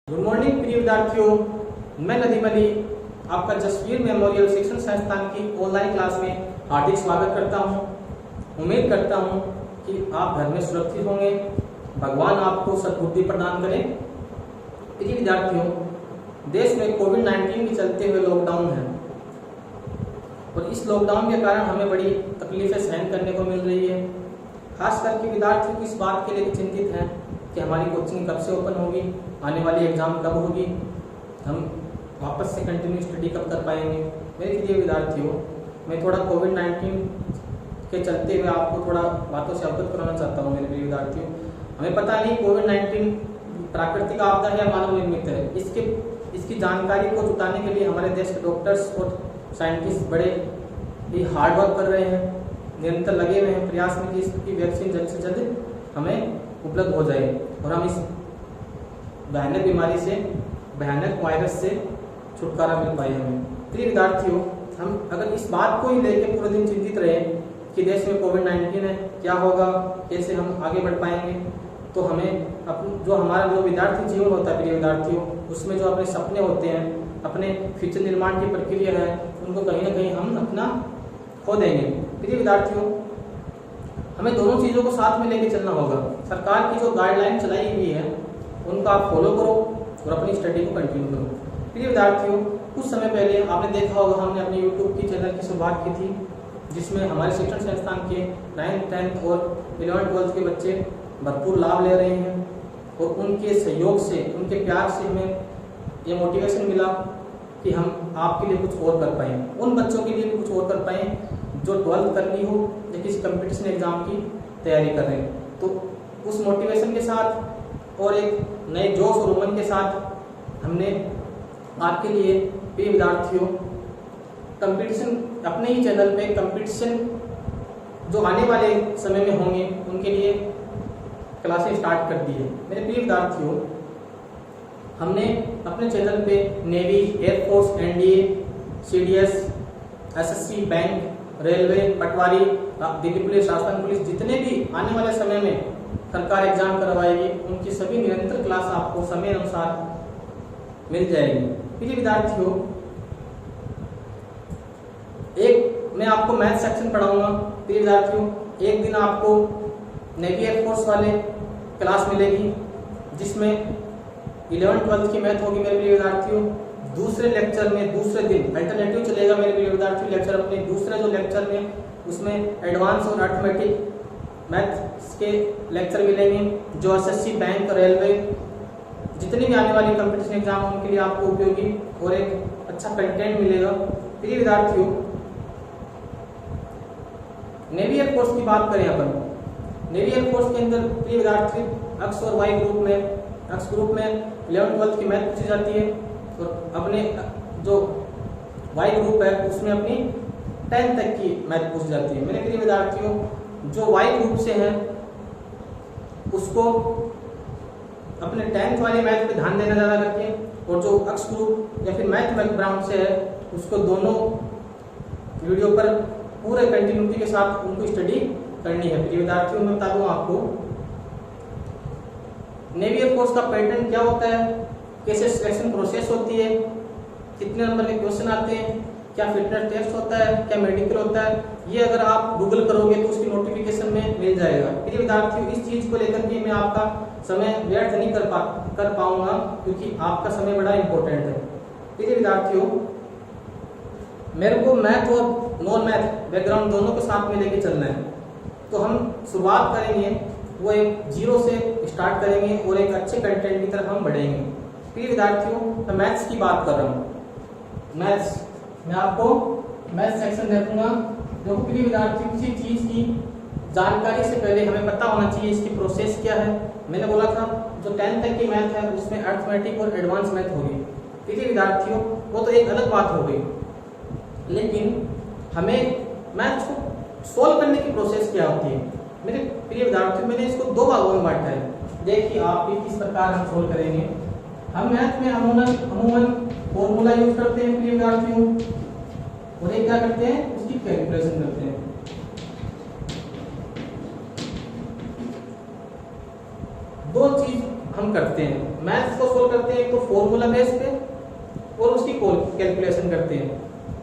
Good morning प्रिय विद्यार्थियों, मैं नदीम अली आपका जसवीर मेमोरियल शिक्षण संस्थान की ऑनलाइन क्लास में हार्दिक स्वागत करता हूं। उम्मीद करता हूं कि आप घर में सुरक्षित होंगे। भगवान आपको सद्बुद्धि प्रदान करें। प्रिय विद्यार्थियों, देश में कोविड-19 के चलते हुए लॉकडाउन है और इस लॉकडाउन के कारण हमें बड़ी तकलीफें सहन करने को मिल रही है। खास करके विद्यार्थियों इस बात के लिए चिंतित हैं कि हमारी कोचिंग कब से ओपन होगी, आने वाली एग्जाम कब होगी, हम वापस से कंटिन्यू स्टडी कब कर पाएंगे। मेरे प्रिय विद्यार्थियों, मैं थोड़ा कोविड-19 के चलते हुए आपको थोड़ा बातों से अवगत कराना चाहता हूँ। मेरे प्रिय विद्यार्थियों, हमें पता नहीं कोविड-19 प्राकृतिक आपदा है या मानव निर्मित है। इसकी जानकारी को जुटाने के लिए हमारे देश के डॉक्टर्स और साइंटिस्ट बड़े ही हार्ड वर्क कर रहे हैं, निरंतर लगे हुए हैं प्रयास में कि इसकी वैक्सीन जल्द से जल्द हमें उपलब्ध हो जाए और हम इस भयानक बीमारी से, भयानक वायरस से छुटकारा मिल पाए हमें। प्रिय विद्यार्थियों, हम अगर इस बात को ही लेकर पूरे दिन चिंतित रहे कि देश में कोविड-19 है, क्या होगा, कैसे हम आगे बढ़ पाएंगे, तो हमें जो हमारा विद्यार्थी जीवन होता है प्रिय विद्यार्थियों, उसमें जो अपने सपने होते हैं, अपने फ्यूचर निर्माण की प्रक्रिया है, उनको कहीं ना कहीं हम अपना खो देंगे। प्रिय विद्यार्थियों, हमें दोनों चीज़ों को साथ में लेके चलना होगा। सरकार की जो गाइडलाइन चलाई हुई है उनको आप फॉलो करो और अपनी स्टडी को कंटिन्यू करो। प्रिय विद्यार्थियों, कुछ समय पहले आपने देखा होगा हमने अपने यूट्यूब की चैनल की शुरुआत की थी, जिसमें हमारे शिक्षण संस्थान के 9th, 10th और 11th, 12th के बच्चे भरपूर लाभ ले रहे हैं और उनके सहयोग से, उनके प्यार से हमें ये मोटिवेशन मिला कि हम आपके लिए कुछ और कर पाएँ, उन बच्चों के लिए भी कुछ और कर पाएँ जो 12th कर ली हो या किसी कंपटीशन एग्जाम की तैयारी कर रहे हैं। तो उस मोटिवेशन के साथ और एक नए जोश और उमंग के साथ हमने आपके लिए प्रिय विद्यार्थियों कंपटीशन, अपने ही चैनल पे कंपटीशन जो आने वाले समय में होंगे उनके लिए क्लासेस स्टार्ट कर दी है। मेरे प्रिय विद्यार्थियों, हमने अपने चैनल पे navy, air force, NDA, CDS, SSC, bank, railway, Patwari, Delhi police, Rajasthan police, जितने भी आने वाले समय में सरकार एग्जाम करवाएगी उनकी सभी निरंतर क्लास आपको समय अनुसार मिल जाएगी। प्रिय विद्यार्थियों, एक मैं आपको मैथ सेक्शन पढ़ाऊंगा। प्रिय विद्यार्थियों, एक दिन आपको नेवी एयरफोर्स वाले क्लास मिलेगी जिसमें 11th, 12th की मैथ होगी मेरे प्रिय विद्यार्थियों। दूसरे लेक्चर में, दूसरे दिन अल्टरनेटिव चलेगा मेरे प्रिय विद्यार्थियों लेक्चर। अपने दूसरे जो लेक्चर में उसमें एडवांस और अर्थमेटिक मैथ्स के लेक्चर मिलेंगे जो एसएससी, बैंक, रेलवे, जितनी भी आने वाली कंपटीशन एग्जाम है उनके लिए आपको उपयोगी और एक अच्छा कंटेंट मिलेगा। प्रिय विद्यार्थियों, नेवी एयरफोर्स की बात करें अपन, नेवी एयरफोर्स के अंदर प्रिय विद्यार्थी एक्स और वाई ग्रुप में, एक्स ग्रुप में 11th, 12th की मैथ पूछी जाती है और अपने जो वाई ग्रुप है उसमें अपनी 10th तक की मैथ पूछी जाती है। मेरे प्रिय विद्यार्थियों, जो वाई ग्रुप से है उसको अपने 10th वाले मैथ पे ध्यान देना ज़्यादा करके, और जो एक्स ग्रुप या फिर मैथ बैकग्राउंड से है उसको दोनों वीडियो पर पूरे कंटिन्यूटी के साथ उनको स्टडी करनी है। प्रिय विद्यार्थियों, मैं बता दूं आपको नेवी एयरफोर्स का पैटर्न क्या होता है, कैसे सिलेक्शन प्रोसेस होती है, कितने नंबर के क्वेश्चन आते हैं, क्या फिटनेस टेस्ट होता है, क्या मेडिकल होता है, ये अगर आप गूगल करोगे तो उसकी नोटिफिकेशन में मिल जाएगा। प्रिय विद्यार्थियों, इस चीज को लेकर के मैं आपका समय व्यर्थ नहीं कर पाऊंगा क्योंकि आपका समय बड़ा इंपॉर्टेंट है। प्रिय विद्यार्थियों, मेरे को मैथ और नॉन मैथ बैकग्राउंड दोनों को साथ में लेके चलना है। तो हम शुरुआत करेंगे वो एक जीरो से स्टार्ट करेंगे और एक अच्छे कंटेंट की तरफ हम बढ़ेंगे। प्रिय विद्यार्थियों, मैं मैथ्स की बात कर रहा हूँ। मैथ्स मैं आपको मैथ सेक्शन देखूंगा। जो प्रिय विद्यार्थी, किसी चीज की जानकारी से पहले हमें पता होना चाहिए इसकी प्रोसेस क्या है। मैंने बोला था जो 10th तक की मैथ है उसमें अर्थमेटिक और एडवांस मैथ होगी। प्रिय विद्यार्थियों, वो तो एक अलग बात हो गई, लेकिन हमें मैथ्स को सोल्व करने की प्रोसेस क्या होती है। मेरे प्रिय विद्यार्थियों, मैंने इसको दो भागों में बांटा है। देखिए आप भी किस प्रकार हम सोल्व करेंगे। हम मैथ में अमूमन फॉर्मूला यूज करते हैं प्रिय विद्यार्थियों, और एक क्या करते हैं, उसकी कैलकुलेशन करते हैं। दो चीज हम करते हैं, मैथ्स को सोल्व करते हैं तो फॉर्मूला बेस पे और उसकी कैलकुलेशन करते हैं।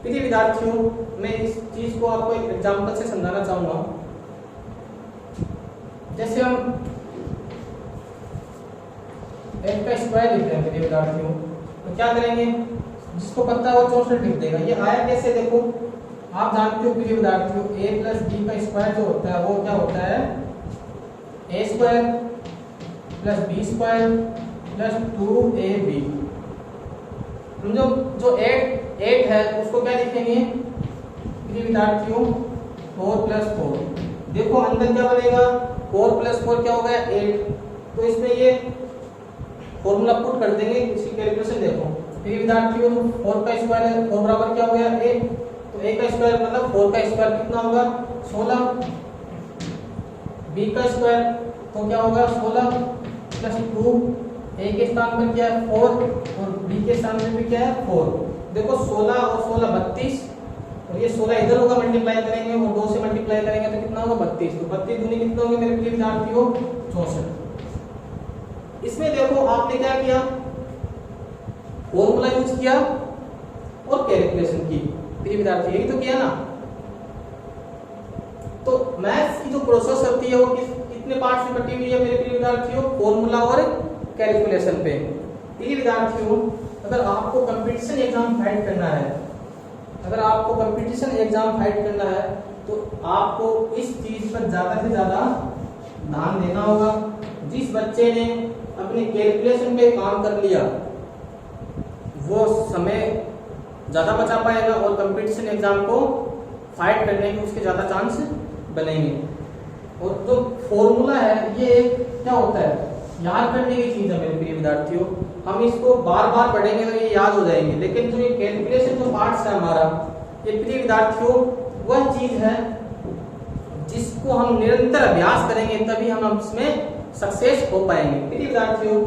प्रिय विद्यार्थियों, मैं इस चीज को आपको एक एग्जांपल से समझाना चाहूंगा। जैसे हम x का स्क्वायर लिखते हैं प्रिय विद्यार्थियों, तो क्या करेंगे, जिसको पता है वो 64 लिख देगा। ये आया कैसे, देखो आप जानते हो प्रिय विद्यार्थियों, a प्लस बी का स्क्वायर जो होता है वो क्या होता है, a square plus B square plus 2ab। हम जो 8 है उसको क्या लिखेंगे प्रिय विद्यार्थियों, 4 प्लस 4। देखो अंदर क्या बनेगा, 4 प्लस 4 क्या हो गया 8। तो इसमें ये फॉर्मूला पुट कर देंगे, इसकी कैलकुलेशन देखो प्रिय विद्यार्थियों, 4 का स्क्वायर है, 4 बराबर क्या हो गया 8, तो a का स्क्वायर मतलब 4 का स्क्वायर कितना होगा 16, b का स्क्वायर तो क्या होगा 16 प्लस 2, a के स्थान पर क्या है 4 और b के स्थान पर भी क्या है 4। देखो 16 और 16 32, और ये 16 इधर होगा मल्टीप्लाई करेंगे और 2 से मल्टीप्लाई करेंगे तो कितना होगा 32। तो 32 दूनी कितना होगा मेरे प्रिय विद्यार्थियों 64। इसमें देखो आपने क्या किया, फॉर्मूला यूज किया और कैलकुलेशन की प्रिय विद्यार्थी, यही तो किया ना। तो मैथ्स की जो प्रोसेस होती है वो कितने पार्ट से बटी हुई है मेरे प्रिय विद्यार्थियों, फॉर्मूला और कैलकुलेशन पे। प्रिय विद्यार्थियों, अगर आपको कंपटीशन एग्जाम फाइट करना है, अगर आपको कंपटीशन एग्जाम फाइट करना है तो आपको इस चीज पर ज्यादा से ज्यादा ध्यान देना होगा। जिस बच्चे ने अपने कैलकुलेशन पे काम कर लिया वो समय ज्यादा बचा पाएगा और कंपटीशन एग्जाम को फाइट करने के उसके ज्यादा चांस बनेंगे। और जो फॉर्मूला है ये क्या होता है, याद करने की चीज है मेरे प्रिय विद्यार्थियों। हम इसको बार बार पढ़ेंगे तो ये याद हो जाएंगे, लेकिन जो ये कैलकुलेशन जो पार्ट्स है हमारा, ये प्रिय विद्यार्थियों वह चीज है जिसको हम निरंतर अभ्यास करेंगे तभी हम इसमें सक्सेस हो पाएंगे। प्रिय विद्यार्थियों,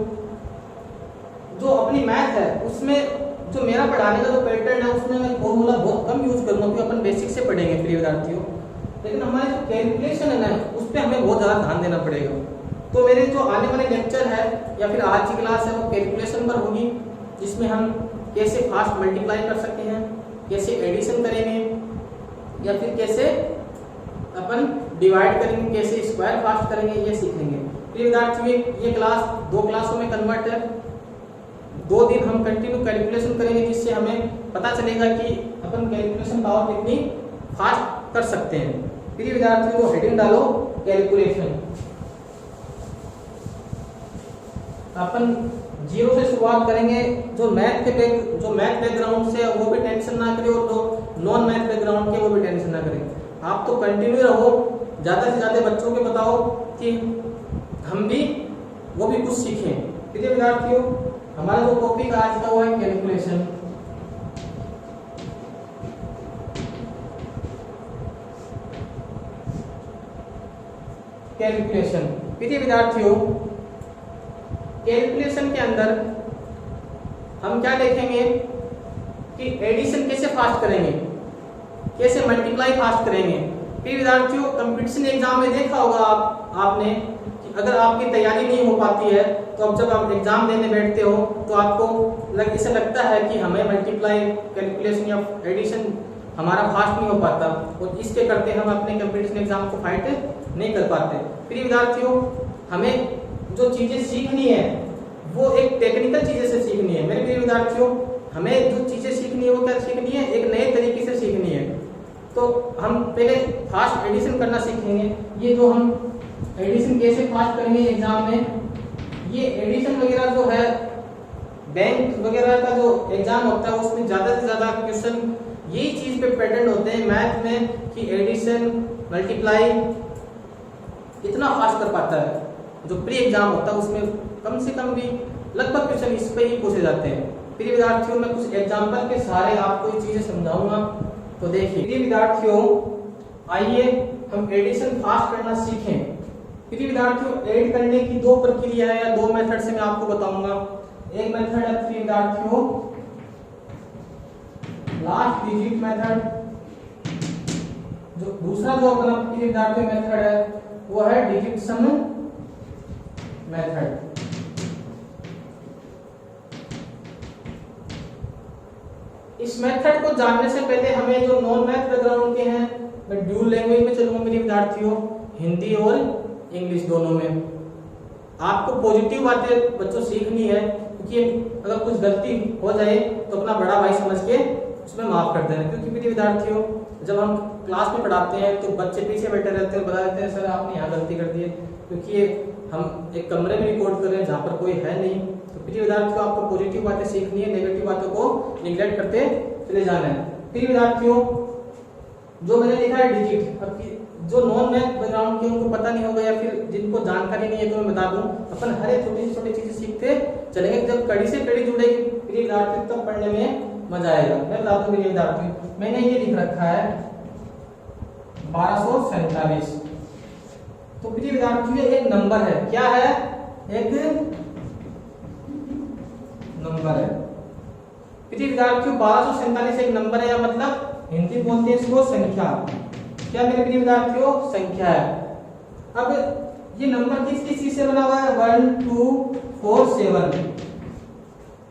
जो अपनी मैथ है उसमें जो मेरा पढ़ाने का जो पैटर्न है उसमें मैं फॉर्मूला बहुत कम यूज करूंगा क्योंकि अपन बेसिक से पढ़ेंगे प्रिय विद्यार्थियों। लेकिन हमारे जो कैलकुलेशन है ना उस पर हमें बहुत ज्यादा ध्यान देना पड़ेगा। तो मेरे जो आने वाले लेक्चर है या फिर आज की क्लास है वो कैलकुलेशन पर होगी, जिसमें हम कैसे फास्ट मल्टीप्लाई कर सकते हैं, कैसे एडिशन करेंगे या फिर कैसे अपन डिवाइड करेंगे, कैसे स्क्वायर फास्ट करेंगे, ये सीखेंगे। प्रिय विद्यार्थियों, ये क्लास 2 क्लासों में कन्वर्ट है। 2 दिन हम कंटिन्यू कैलकुलेशन करेंगे जिससे हमें पता चलेगा कि अपन कैलकुलेशन पावर कितनी फास्ट कर सकते हैं। प्रिय विद्यार्थियों, तो हेडिंग डालो कैलकुलेशन। अपन 0 से शुरुआत करेंगे। जो मैथ बैकग्राउंड से वो भी टेंशन ना करें और जो नॉन मैथ बैकग्राउंड के वो भी टेंशन ना करें। आप तो कंटिन्यू रहो, ज्यादा से ज्यादा बच्चों को बताओ कि हम भी वो भी कुछ सीखें। प्रिय विद्यार्थियों, हमारा जो टॉपिक आज का वो है कैलकुलेशन। कैलकुलेशन प्रिय विद्यार्थियों, कैलकुलेशन के अंदर हम क्या देखेंगे कि एडिशन कैसे फास्ट करेंगे, कैसे मल्टीप्लाई फास्ट करेंगे। प्रिय विद्यार्थियों, कंपटीशन एग्जाम में देखा होगा आपने कि अगर आपकी तैयारी नहीं हो पाती है तो अब जब आप एग्जाम देने बैठते हो तो आपको ऐसा लगता है कि हमें मल्टीप्लाई, कैलकुलेशन या एडिशन हमारा फास्ट नहीं हो पाता और इसके करते हम अपने कंपटीशन एग्जाम को फाइट नहीं कर पाते। प्रिय विद्यार्थियों, हमें जो चीजें सीखनी है वो एक टेक्निकल चीजें से सीखनी है। मेरे प्रिय विद्यार्थियों, हमें जो चीजें सीखनी है वो क्या सीखनी है, एक नए तरीके से सीखनी है। तो हम पहले फास्ट एडिशन करना सीखेंगे। ये जो हम एडिशन कैसे फास्ट करेंगे एग्जाम में, ये एडिशन वगैरह जो है बैंक वगैरह का जो एग्जाम होता है उसमें ज्यादा से ज्यादा क्वेश्चन यही चीज पे पैटर्न होते हैं मैथ में कि एडिशन मल्टीप्लाई इतना फास्ट कर पाता है। जो प्री एग्जाम होता है उसमें कम से कम भी लगभग क्वेश्चन इस पे ही पूछे जाते हैं। प्रिय विद्यार्थियों, मैं कुछ एग्जाम्पल के सहारे आपको ये चीजें समझाऊंगा। तो देखिए प्रिय विद्यार्थियों, आइए हम एडिशन फास्ट करना सीखें। प्रिय विद्यार्थियों, ऐड करने की 2 प्रक्रिया है या 2 मेथड से मैं आपको बताऊंगा। एक मेथड है प्रिय विद्यार्थियों लास्ट डिजिट मेथड, जो दूसरा जो अपना प्रिय विद्यार्थियों मेथड है वो है डिजिट सम मेथड। इस मेथड को जानने से पहले हमें जो नॉन मैथ बैकग्राउंड के हैं, मैं ड्यूल लैंग्वेज में चलूंगा मेरे विद्यार्थियों, हिंदी और इंग्लिश दोनों में। आपको पॉजिटिव बातें बच्चों सीखनी है, क्योंकि अगर कुछ गलती हो जाए तो अपना बड़ा भाई समझ के उसमें माफ कर देना। क्योंकि मेरे विद्यार्थियों, जब हम क्लास में पढ़ाते हैं तो बच्चे पीछे बैठे रहते हैं, बता देते हैं सर आपने यहाँ गलती कर दी है, क्योंकि हम एक कमरे में रिकॉर्ड कर रहे हैं जहाँ पर कोई है नहीं। तो प्रिय विद्यार्थियों, आपको पॉजिटिव बातें सीखनी है, नेगेटिव बातों को निगलेक्ट करते चले जाना है। प्रिय विद्यार्थियों, जो मैंने लिखा है डिजिट, अब जो नॉन मैथ बैकग्राउंड के उनको पता नहीं होगा या फिर जिनको जानकारी नहीं है तो मैं बता दूं, अपन हर एक छोटी छोटी चीजें सीखते चलेंगे। जब कड़ी से कड़ी जुड़ेगी प्रिय विद्यार्थियों तब पढ़ने में मजा आएगा। मैं बता दूं प्रिय विद्यार्थियों, मैंने ये लिख रखा है 1247। तो प्रिय विद्यार्थियों एक नंबर है, क्या है? एक नंबर है। प्रिय विद्यार्थियों 1247 एक नंबर है, या मतलब हिंदी बोलते हैं इसको संख्या। क्या मेरे प्रिय विद्यार्थियों? संख्या है। अब ये नंबर किस किस चीज से बना हुआ है? 1 2 4 7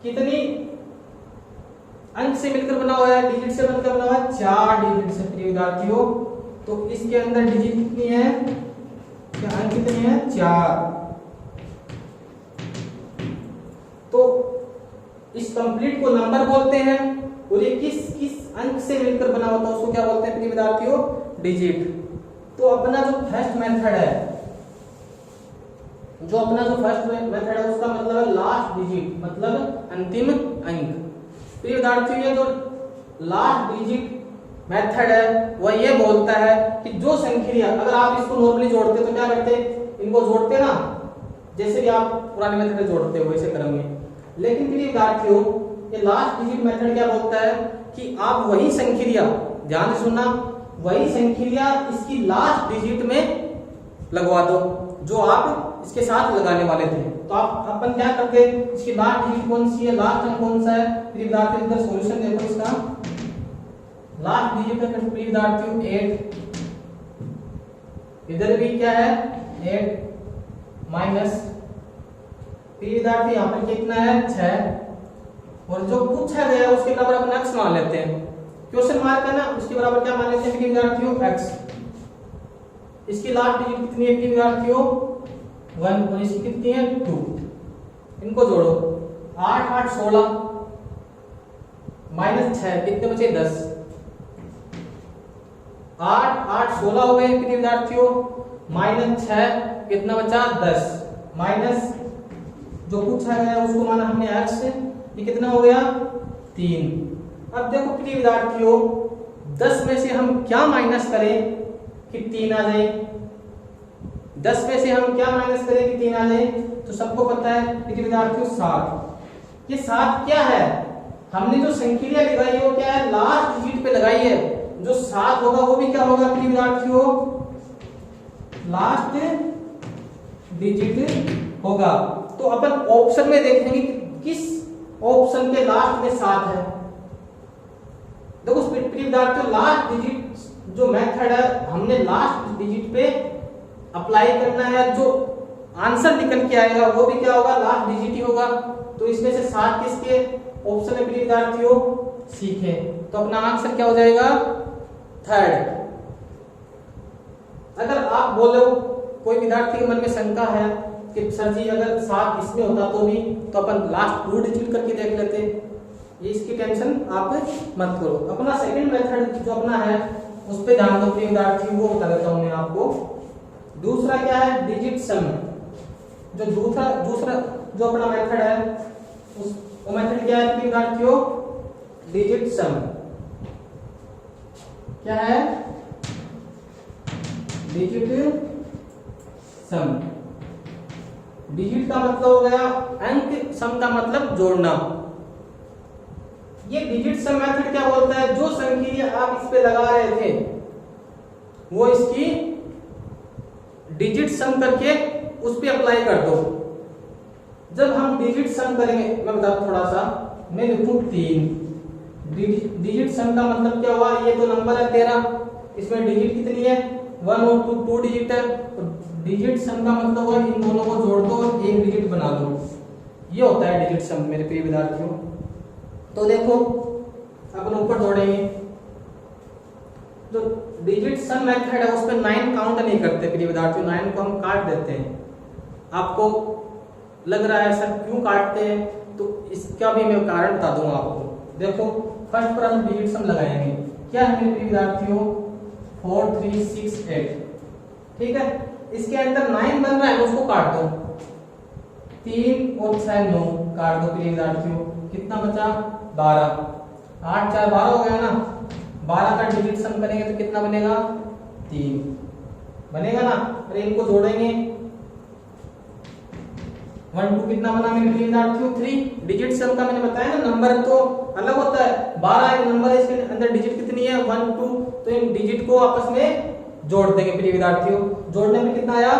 कितनी अंक से मिलकर बना हुआ है? डिजिट से मिलकर बना हुआ है 4 डिजिट से प्रिय विद्यार्थियों। तो इसके अंदर डिजिट कितनी है? क्या अंक कितने हैं? 4। तो इस कंप्लीट को नंबर बोलते हैं, और ये किस किस अंक से मिलकर बना होता है उसको क्या बोलते हैं प्रिय विद्यार्थियों? डिजिट। तो अपना जो फर्स्ट मेथड है, उसका मतलब है लास्ट डिजिट, मतलब अंतिम अंक। प्रिय विद्यार्थियों, ये जो लास्ट डिजिट मेथड है वह ये बोलता है कि जो संख्या, अगर आप इसको नॉर्मली जोड़ते तो क्या करते? इनको जोड़ते ना, जैसे कि आप पुराने मेथड में जोड़ते हो वैसे करेंगे। लेकिन प्रिय विद्यार्थियों, ये लास्ट डिजिट मेथड क्या बोलता है कि आप वही संख्या, ध्यान से सुनना, वही संख्या इसकी लास्ट डिजिट में लगवा दो जो आप इसके साथ लगाने वाले थे। तो आप अपन क्या करते? इसकी लास्ट डिजिट कौन सी है, लास्ट अंक कौन सा है? प्रिय विद्यार्थियों इधर सॉल्यूशन देखो, इसका लास्ट डिजिट है प्रिय विद्यार्थियों 8, इधर भी क्या है 8 माइनस प्रिय विद्यार्थी यहाँ पर कितना है 6, और जो पूछा गया उसके बराबर अपन x मान लेते हैं, क्वेश्चन मार्क है ना, उसके बराबर क्या मान लेते हैं प्रिय विद्यार्थियों? x। इसकी लास्ट डिजिट कितनी है प्रिय विद्यार्थियों? 1, और इसकी कितनी है 2। इनको जोड़ो, 8 8 16 माइनस 6 कितने बचे? 10। 8 8 16 हो गए प्रिय विद्यार्थियों, माइनस 6 कितना बचा? 10, माइनस जो पूछा गया उसको माना हमने x, ये कितना हो गया? 3। अब देखो प्रिय विद्यार्थियों, 10 में से हम क्या माइनस करें कि 3 आ जाए? 10 में से हम क्या माइनस करें कि 3 आ जाए? तो सबको पता है प्रिय विद्यार्थियों 7। ये 7 क्या है? हमने जो संख्या लगाई है वो क्या है? लास्ट डिजिट पे लगाई है। जो 7 होगा वो भी क्या होगा प्रिय विद्यार्थियों? लास्ट डिजिट होगा। तो अपन ऑप्शन में देखेंगे कि किस ऑप्शन के लास्ट में 7 है। देखो प्रिय विद्यार्थियों, लास्ट डिजिट जो मेथड है हमने लास्ट डिजिट पे अप्लाई करना है, जो आंसर निकल के आएगा वो भी क्या होगा? लास्ट डिजिट ही होगा। तो इसमें से 7 किसके ऑप्शन में प्रिय विद्यार्थियों? सीखे। तो अपना आंसर क्या हो जाएगा? 3rd। अगर आप बोलो, कोई विद्यार्थी के मन में शंका है कि सर जी अगर 7 इसमें होता तो भी, तो अपन लास्ट 2 डिजिट करके देख लेते। ये इसकी टेंशन आप मत करो। अपना सेकंड मेथड जो अपना है उस पे ध्यान दो प्रिय विद्यार्थी, वो बता देता हूं मैं आपको। दूसरा क्या है? डिजिट सम। जो दूसरा जो अपना मेथड है वो मेथड क्या है प्रिय विद्यार्थियों? डिजिट सम। क्या है? डिजिट सम। डिजिट का मतलब हो गया अंक, सम का मतलब जोड़ना। ये डिजिट सम मेथड क्या बोलता है? जो संख्या आप इस पे लगा रहे थे वो इसकी डिजिट सम करके उस पे अप्लाई कर दो। जब हम डिजिट सम करेंगे, मैं बताता थोड़ा सा, मैं लिखूं 3। डिजिट सम का मतलब क्या हुआ? ये तो नंबर है 13, इसमें डिजिट कितनी है? 1 और 2 डिजिट है। तो डिजिट सम का मतलब हुआ इन दोनों को जोड़ दो और एक डिजिट बना दो। ये होता है डिजिट सम मेरे प्रिय विद्यार्थियों। तो देखो अपन ऊपर जोड़ेंगे। जो डिजिट सम मेथड है उस पर 9 काउंट नहीं करते प्रिय विद्यार्थियों, 9 को हम काट देते हैं। आपको लग रहा है सर क्यों काटते हैं, तो इसका भी मैं कारण बता दूंगा आपको। देखो फर्स्ट पर हम डिजिट सम लगाएंगे। क्या है मेरे प्रिय विद्यार्थियों, 4 3 6 8, ठीक है। इसके अंदर 9 बन रहा है, उसको काट दो। 3 और 6 9 काट दो प्रिय विद्यार्थियों, कितना बचा 12। 8 4 12 हो गया ना। 12 का डिजिट सम करेंगे तो कितना बनेगा 3 बनेगा ना। और इनको जोड़ेंगे 1 2 कितना बना मेरे प्रिय विद्यार्थियों 3। डिजिट सम का मैंने बताया ना, नंबर तो अलग होता है। 12 एक नंबर है, इसके अंदर डिजिट कितनी है 1 2, तो इन डिजिट को आपस में जोड़ देंगे प्रिय विद्यार्थियों। जोड़ने में कितना आया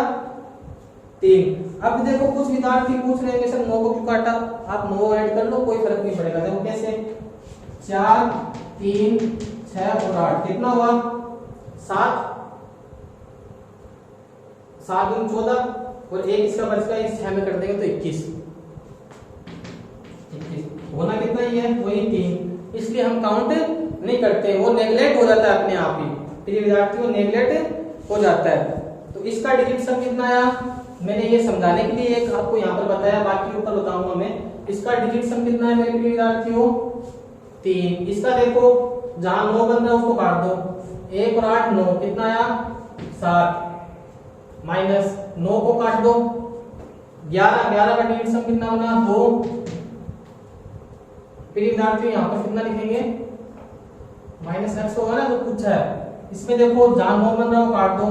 3। अब देखो कुछ विद्यार्थी पूछ रहे हैं सर 9 को क्यों काटा, आप 9 ऐड कर लो, कोई फर्क नहीं पड़ेगा। देखो कैसे, 4 3 6 और 8 कितना हुआ 7, 7 दूनी 14 और एक इसका बच गया, इस 6 में कर देंगे तो 21 होना कितना ही है वही 3। इसलिए हम काउंट नहीं करते, वो नेगलेक्ट हो जाता है अपने आप ही प्रिय विद्यार्थियों, नेगलेक्ट हो जाता है। तो इसका डिजिट सम कितना आया, मैंने ये समझाने के लिए एक आपको यहाँ पर बताया, बाकी ऊपर बताऊंगा मैं। इसका डिजिट सम कितना है मेरे प्रिय विद्यार्थियों 3। इसका देखो जहां 9 बन रहा है उसको काट दो, 1 और 8 9 कितना आया 7, माइनस 9 को काट दो 11, 11 का डिजिट सम कितना बना 2। प्रिय विद्यार्थियों यहाँ पर कितना लिखेंगे माइनस एक्स होगा ना जो पूछा है। इसमें देखो जहां 9 बन रहा है काट दो,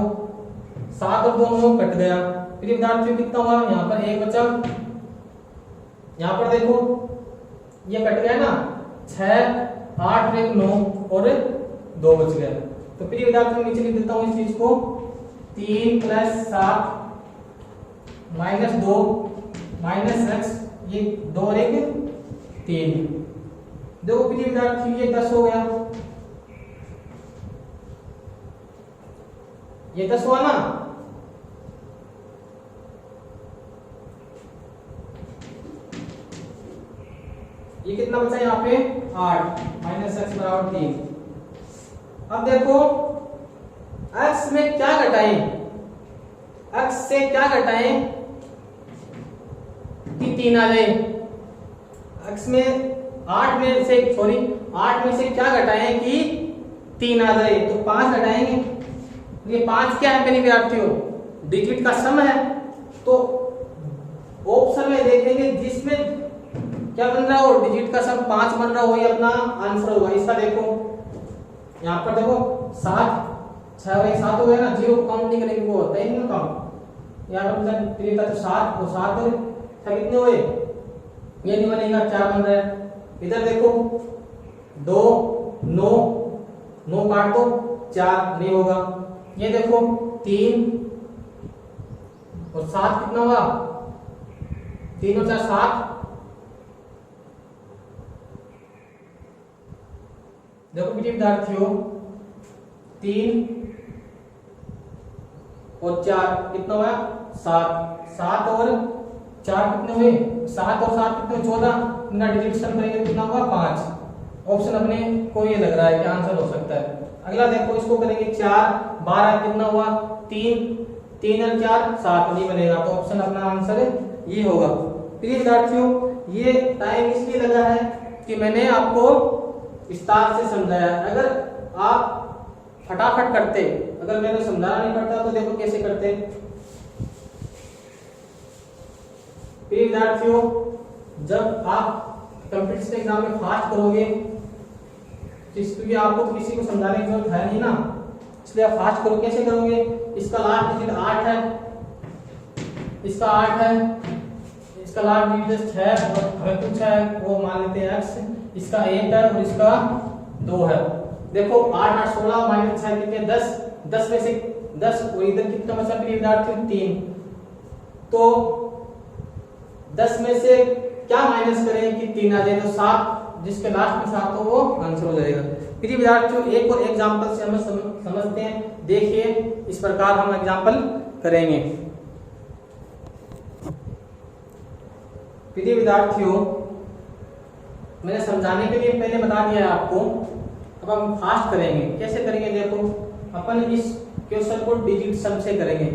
7 और 2 9 कट गया। प्रिय विद्यार्थियों कितना हुआ यहाँ पर 1 बचा। यहाँ पर देखो ये कट गया ना, 6 8 1 9 और 2 बच गया। तो प्रिय विद्यार्थियों नीचे लिख देता हूँ इस चीज को, 3 + 7 - 2 - x, ये 2 और 1 3। देखो प्रिय विद्यार्थियों ये 10 हो गया, ये 10 हुआ ना। ये कितना बचा यहाँ पे 8 - x = 3। अब देखो x में क्या घटाएं, x से क्या घटाएं कि 3 आ जाए। x में 8 में से सॉरी 8 में से क्या घटाएं कि 3 आ जाए, तो 5 घटाएंगे। ये 5 क्या है मेरे विद्यार्थियों डिजिट का सम है। तो ऑप्शन में देखेंगे जिसमें क्या बन रहा हो डिजिट का सम 5 बन रहा हो, वही अपना आंसर होगा। इसका देखो यहाँ पर देखो 7 6 और 1 7 हो गया ना, 0 काउंट नहीं करेंगे, वो होता ही नहीं ना काउंट। यहाँ पर प्रिय तो 7 और 7 और 6 कितने हुए, ये नहीं बनेगा 4 बन रहा है। इधर देखो 2 9 9 काट दो 4 नहीं होगा। ये देखो 3 और 7 कितना हुआ 3 और 4 7। देखो प्रिय विद्यार्थियों 3 और 4 कितना हुआ 7, 7 और 4 कितने हुए 7 और 7 कितने 14। इनका डिजिट सम करेंगे कितना होगा 5। ऑप्शन अपने को ये लग रहा है कि आंसर हो सकता है। अगला देखो इसको करेंगे 4 12 कितना हुआ 3 3 और 4 7 नहीं बनेगा, तो ऑप्शन अपना आंसर ये होगा। प्रिय विद्यार्थियों ये टाइम इसलिए लगा है कि मैंने आपको विस्तार से समझाया। अगर आप फटाफट करते, अगर मैंने समझाना नहीं पड़ता तो देखो कैसे करते। प्रिय विद्यार्थियों जब आप कंपटीशन एग्जाम में फास्ट करोगे, क्योंकि आपको तो किसी को समझाने की जरूरत है नहीं ना, इसलिए आप फास्ट करो। कैसे करोगे, इसका लास्ट डिजिट 8 है, इसका 8 है, इसका लास्ट डिजिट 6 और हमें पूछा है वो मान लेते हैं x, इसका 1 है और इसका 2 है। देखो 8 8 16 माइनस 6 कितने 10, 10 में से 10 और इधर कितना बचा प्रिय विद्यार्थियों 3। तो 10 में से क्या माइनस करें कि 3 आ जाए, तो 7, जिसके लास्ट में 7 हो वो आंसर हो जाएगा। प्रिय विद्यार्थियों एक और एग्जांपल से हम समझते हैं, देखिए इस प्रकार हम एग्जांपल करेंगे। प्रिय विद्यार्थियों मैंने समझाने के लिए पहले बता दिया है आपको। अब हम फास्ट करेंगे। कैसे करेंगे देखो, अपन इस क्वेश्चन को डिजिट सम से करेंगे।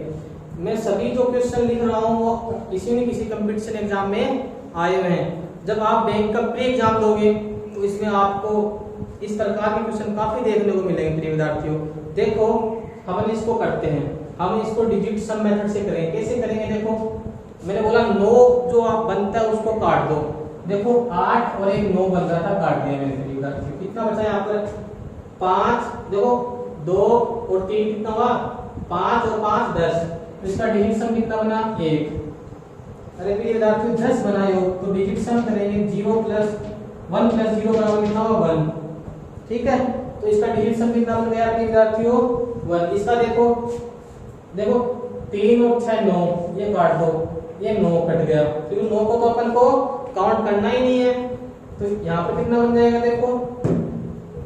मैं सभी जो क्वेश्चन लिख रहा हूँ वो किसी न किसी कंपटीशन एग्जाम में आए हुए हैं। जब आप बैंक का प्री एग्जाम दोगे तो इसमें आपको इस प्रकार के क्वेश्चन काफी देखने को मिलेंगे प्रिय विद्यार्थियों। देखो हम इसको करते हैं, हम इसको डिजिट सम मेथड से करेंगे। कैसे करेंगे देखो, मैंने बोला 9 जो आप बनता है उसको काट दो। देखो 8 और एक 9 बन रहा था, काट दिया मैंने प्रिय विद्यार्थियों। कितना बचा यहाँ पर 5, देखो 2 और 3 कितना हुआ 5 और 5 10, तो इसका डिजिट सम कितना बना 1। अरे प्रिय विद्यार्थियों 10 बनाए हो तो डिजिट सम करेंगे 0 प्लस 1 प्लस 0 बराबर कितना होगा 1। ठीक है, तो इसका डिजिट सम कितना बन गया प्रिय विद्यार्थियों 1। इसका देखो 3 और 6 9, ये काट दो, ये 9 कट गया, क्योंकि 9 को तो अपन को काउंट करना ही नहीं है। तो यहाँ पे कितना बन जाएगा देखो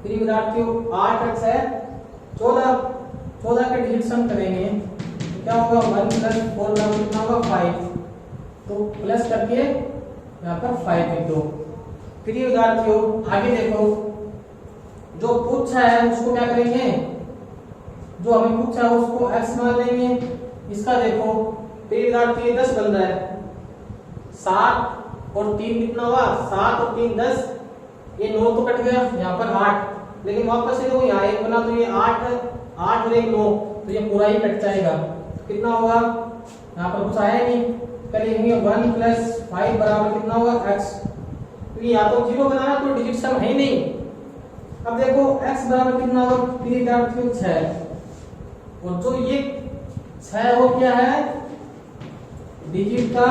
प्रिय विद्यार्थियों 8 और 6 14 का डिजिट सम करेंगे तो क्या होगा 1 प्लस 4 बराबर कितना होगा 5। तो प्लस करके यहाँ पर 5 लिख दो। प्रिय विद्यार्थियों आगे देखो, जो पूछा है उसको क्या करेंगे, जो हमें पूछा है उसको x मान लेंगे। इसका देखो प्रिय विद्यार्थियों 10 बन रहा है, 7 और 3 कितना हुआ 7 और 3 10, ये 9 तो कट गया, यहाँ पर 8, लेकिन वापस से देखो यहाँ 1 बना तो ये 8 और 1 9, तो ये पूरा ही कट जाएगा। तो कितना होगा, यहाँ पर कुछ आया नहीं, करेंगे 1 प्लस 5 बराबर कितना होगा x। तो या तो 0 बनाना तो डिजिट सम है ही नहीं। अब देखो x बराबर कितना होगा प्रिय विद्यार्थियों 6, और जो ये 6 वो क्या है डिजिट का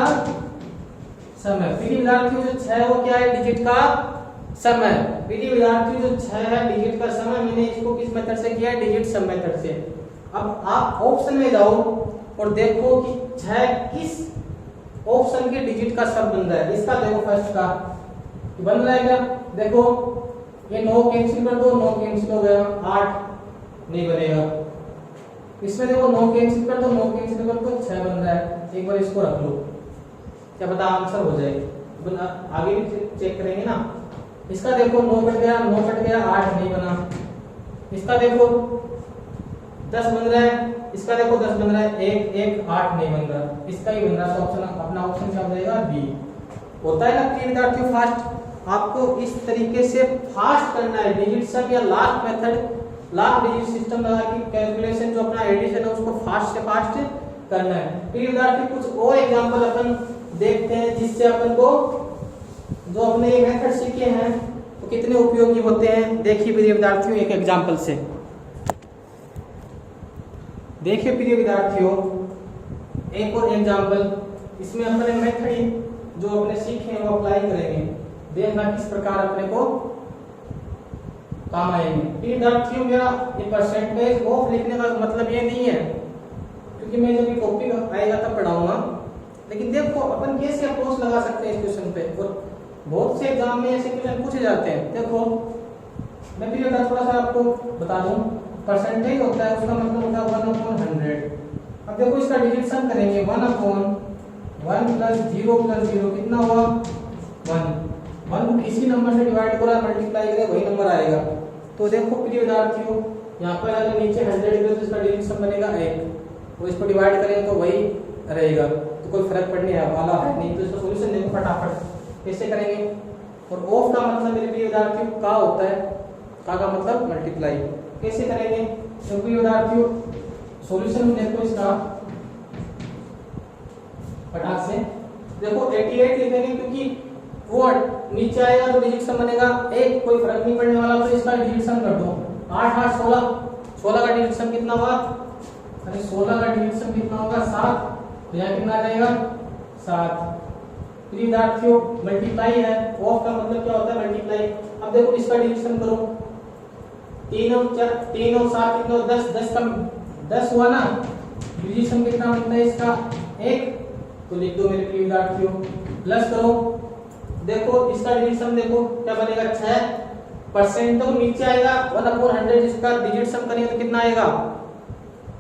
सम है। प्रिय विद्यार्थियों जो 6 वो क्या है डिजिट का सम है। प्रिय विद्यार्थियों जो 6 है डिजिट का सम है। मैंने इसको किस मेथड से किया है, डिजिट सम मेथड से। अब आप ऑप्शन में जाओ और देखो कि 6 किस ऑप्शन के डिजिट का सम बन रहा है। इसका देखो फर्स्ट का बन रहा है क्या, देखो ये 9 कैंसिल कर दो, 9 कैंसिल हो गया, 8 नहीं बनेगा। इसमें देखो 9 कैंसिल कर दो, 9 कैंसिल कर दो, 6 बन रहा है। एक बार इसको रख लो, क्या पता आंसर हो जाए। आगे भी चेक करेंगे ना। इसका देखो 9 कट गया, 9 कट गया, 8 नहीं बना। इसका देखो 10 बन रहा है, इसका देखो 10 बन रहा है, 1 8 नहीं बन रहा, इसका ही बन रहा है। तो ऑप्शन अपना ऑप्शन क्या हो जाएगा बी। होता है ना प्रिय विद्यार्थियों फास्ट, आपको इस तरीके से फास्ट करना है डिजिट सम या last method, last digit system लगा के कैलकुलेशन जो अपना एडिशन है उसको फास्ट से फास्ट करना है। प्रिय विद्यार्थी कुछ और एग्जांपल अपन देखते हैं जिससे अपन को जो अपने ये मेथड सीखे हैं वो कितने उपयोगी होते हैं। देखिए प्रिय विद्यार्थियों एक एग्जांपल से, देखिए प्रिय विद्यार्थियों एक और एग्जांपल। इसमें अपने मेथड जो अपने सीखे हैं वो अप्लाई करेंगे, देखना किस प्रकार अपने को काम आएंगे। प्रिय विद्यार्थियों मेरा ये परसेंटेज ऑफ लिखने का मतलब ये नहीं है, क्योंकि मैं जब ये टॉपिक आएगा तब पढ़ाऊंगा, लेकिन देखो अपन कैसे अप्रोच लगा सकते हैं इस क्वेश्चन पे। और बहुत से एग्जाम में ऐसे क्वेश्चन पूछे जाते हैं। देखो मैं भी थोड़ा सा आपको बता दूं, परसेंटेज होता है उसका मतलब होता है 1/100। अब देखो इसका डिजिट सम करेंगे 1/1 प्लस 0 प्लस 0 कितना हुआ 1 को किसी नंबर से डिवाइड करो मल्टीप्लाई करें वही नंबर आएगा। तो देखो प्रिय विद्यार्थियों यहाँ पर अगर नीचे 100 तो इसका डिजिट सम बनेगा 1, तो इसको डिवाइड करें तो वही रहेगा, तो कोई फर्क पड़ने वाला है नहीं। तो इसका सॉल्यूशन देखो फटाफट कैसे करेंगे। और ऑफ का मतलब मेरे प्रिय विद्यार्थियों का होता है, का मतलब मल्टीप्लाई। कैसे करेंगे तो प्रिय विद्यार्थियों सॉल्यूशन देखो इसका फटाक से, देखो 88 लिखेंगे क्योंकि वो नीचे आएगा तो डिजिट सम बनेगा 1, कोई फर्क नहीं पड़ने वाला। तो इसका डिजिट सम कर दो 8 8 16 का डिजिट सम कितना हुआ, अरे 16 का डिजिट सम कितना होगा 7, तो यहाँ कितना आ जाएगा 7। प्रिय विद्यार्थियों मल्टीप्लाई है, ऑफ का मतलब क्या होता है मल्टीप्लाई। अब देखो इसका डिजिट सम करो 3 और 7 कितना 10, 10 हुआ ना, डिजिट सम कितना बनता है इसका 1, तो लिख दो मेरे प्रिय विद्यार्थियों। प्लस करो, देखो इसका डिजिट सम देखो क्या बनेगा 6, परसेंट तो नीचे आएगा 1/100, इसका डिजिट सम करेंगे तो कितना आएगा।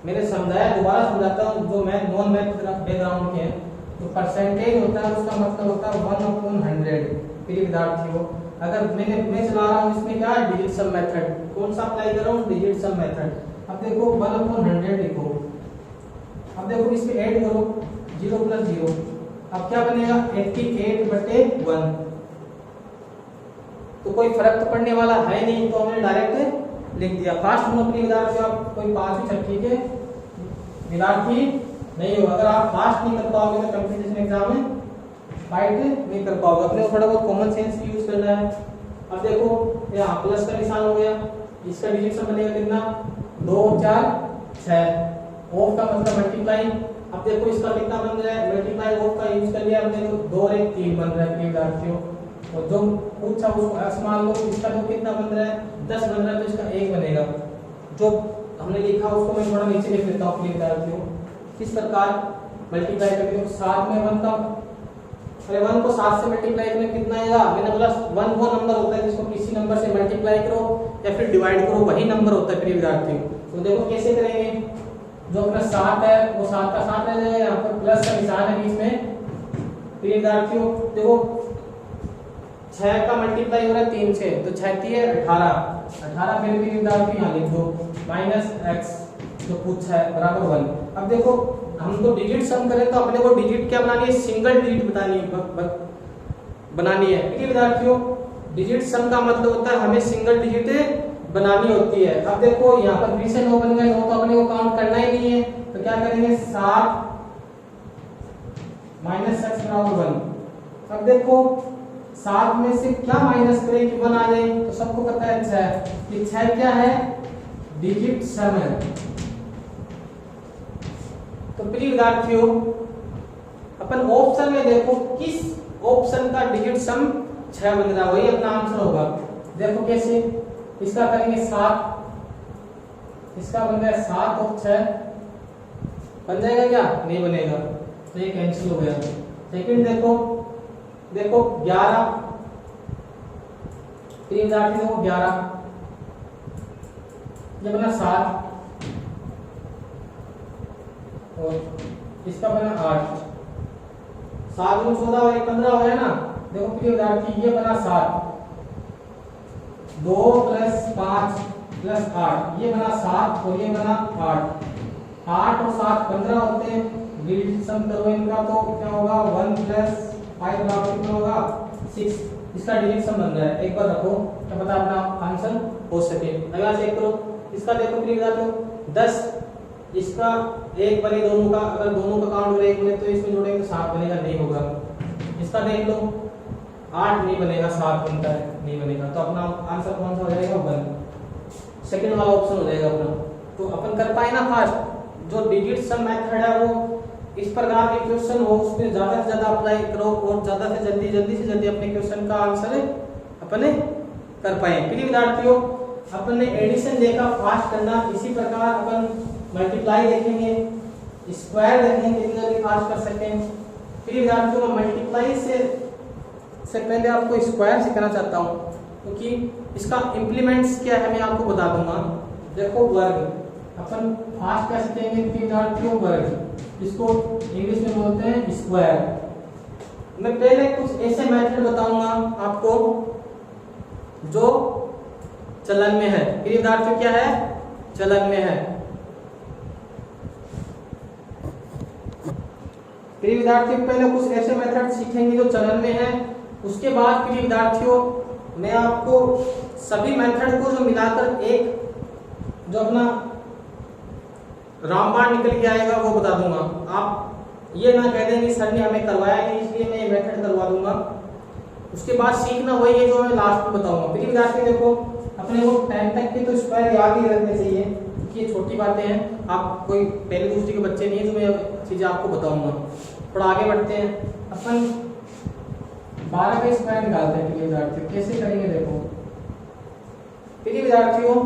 मैंने समझाया, दोबारा समझाता हूँ जो मैं नॉन मैथ बैकग्राउंड के हैं। तो परसेंटेज होता है उसका मतलब होता है 1/100। प्रिय विद्यार्थियों अगर मैं चला रहा हूँ इसमें क्या डिजिट सम मेथड, कौन सा अप्लाई कर रहा हूँ डिजिट सम मेथड। अब देखो 1/100 लिखो, अब देखो इसमें ऐड करो 0 + 0, अब क्या बनेगा 88/1। तो कोई फर्क तो पड़ने वाला है नहीं, तो हमने डायरेक्ट लिख दिया। फास्ट होना अपनी विद्यार्थी, आप कोई 5वीं छठी के विद्यार्थी नहीं हो, अगर आप फास्ट नहीं कर पाओगे तो कंपटीशन एग्जाम में फाइट नहीं कर पाओगे। अपने को थोड़ा बहुत कॉमन सेंस भी यूज करना है। अब देखो यहाँ प्लस का निशान हो गया, इसका डिजिट सम बनेगा कितना 2 4 6, ऑफ का मतलब मल्टीप्लाई। अब देखो इसका कितना बन रहा है, मल्टीप्लाई ऑफ का यूज कर लिया हमने, तो 2 और 1 3 बन रहा है विद्यार्थियों। और जो पूछा उसको मान लो इसका तो कितना बन रहा है 10 बन रहा है, तो इसका 1 बनेगा। जो हमने लिखा उसको मैं थोड़ा नीचे लिख लेता हूँ विद्यार्थियों। किस प्रकार मल्टीप्लाई करके हो, 7 में 1 का, अरे 1 को 7 से मल्टीप्लाई करने कितना आएगा, मैंने बोला 1 वो नंबर होता है जिसको किसी नंबर से मल्टीप्लाई करो या फिर डिवाइड करो, वही नंबर होता है प्रिय विद्यार्थियों। तो देखो कैसे करेंगे, जो अपना 7 है वो 7 का 7 रह जाएगा, यहाँ पर प्लस का निशान है बीच में प्रिय विद्यार्थियों। देखो 6 का मल्टीप्लाई हो रहा है 3 से, तो 6 3 है 18 फिर भी विद्यार्थी यहाँ लिख दो -x जो पूछा है बराबर 1। अब देखो हमको डिजिट सम करें तो अपने को डिजिट क्या बनानी है, सिंगल डिजिट बनानी है ठीक है विद्यार्थियों। डिजिट सम का मतलब होता है हमें सिंगल डिजिट बनानी होती है। अब देखो यहाँ पर 20 से 9 बन गए, 9 तो अपने को काउंट करना ही नहीं है, तो क्या करेंगे 7 -x बराबर 1। अब देखो 7 में से क्या माइनस करें कि 1 आ जाए, तो सबको पता है 6, कि 6 क्या है डिजिट सम है। तो प्रिय विद्यार्थियों अपन ऑप्शन में देखो किस ऑप्शन का डिजिट सम 6 बन रहा है, वही अपना आंसर होगा। देखो कैसे, इसका करेंगे 7, इसका बन गया 7 और 6 बन जाएगा क्या, नहीं बनेगा, तो ये कैंसिल हो गया। सेकंड देखो 11, प्रिय विद्यार्थी देखो 11 ये बना 7 और इसका बना 8, 7 में 14 और 15 हो गया ना। देखो प्रिय विद्यार्थी ये बना 7, 2 + 5 + 8 ये बना 7 और ये बना 8 और 7 15 होते हैं, डिजिट सम करो इनका तो क्या होगा 1 + 5 बराबर कितना होगा 6। इसका डिजिट सम बन रहा है, एक बार रखो क्या पता अपना आंसर हो सके। अगला चेक करो, इसका देखो प्रिय विद्यार्थियों 10, इसका 1 बने दोनों का, अगर दोनों का काउंट करें 1 बने तो इसमें जोड़ेंगे तो 7 बनेगा, नहीं होगा। इसका देख लो 8 नहीं बनेगा, 7 बनता है, नहीं बनेगा, तो अपना आंसर कौन सा हो जाएगा 1, सेकंड वाला ऑप्शन हो जाएगा अपना। तो अपन कर पाए ना फास्ट, जो डिजिट सम मेथड है वो इस प्रकार के क्वेश्चन हो उसमें ज्यादा से ज्यादा अप्लाई करो और ज्यादा से जल्दी अपने क्वेश्चन का आंसर अपने कर पाए। प्रिय विद्यार्थियों अपन ने एडिशन देखा फास्ट करना, इसी प्रकार अपन मल्टीप्लाई देखेंगे, स्क्वायर देखेंगे कितनी जल्दी फास्ट कर सकते हैं। प्रिय विद्यार्थियों मल्टीप्लाई से पहले आपको स्क्वायर सिखाना चाहता हूँ, क्योंकि इसका इम्प्लीमेंट्स क्या है मैं आपको बता दूंगा। देखो वर्ग अपन फास्ट क्या सीखेंगे प्रिय विद्यार्थियों, वर्ग, इसको इंग्लिश में बोलते हैं स्क्वायर। मैं पहले कुछ ऐसे मेथड बताऊंगा आपको जो चलन में है। प्रिय विद्यार्थियों क्या है, चलन में है। प्रिय विद्यार्थियों पहले कुछ ऐसे मेथड सीखेंगे जो चलन में है, उसके बाद प्रिय विद्यार्थियों मैं आपको सभी मेथड को जो मिलाकर एक जो अपना रामबाण निकल के आएगा वो बता दूंगा। आप ये ना कह देंगे सर ने हमें करवाया नहीं इसलिए मैं ये मेथड करवा दूंगा, उसके बाद सीखना वही है जो मैं लास्ट में बताऊंगा। प्रिय विद्यार्थी देखो अपने को 10 तक के तो स्क्वायर याद ही रखने चाहिए, क्योंकि ये छोटी बातें हैं, आप कोई पहली दूसरी के बच्चे नहीं है जो मैं चीजें आपको बताऊंगा। थोड़ा आगे बढ़ते हैं, अपन 12 का स्क्वायर निकालते हैं। प्रिय विद्यार्थियों कैसे करेंगे देखो, प्रिय विद्यार्थियों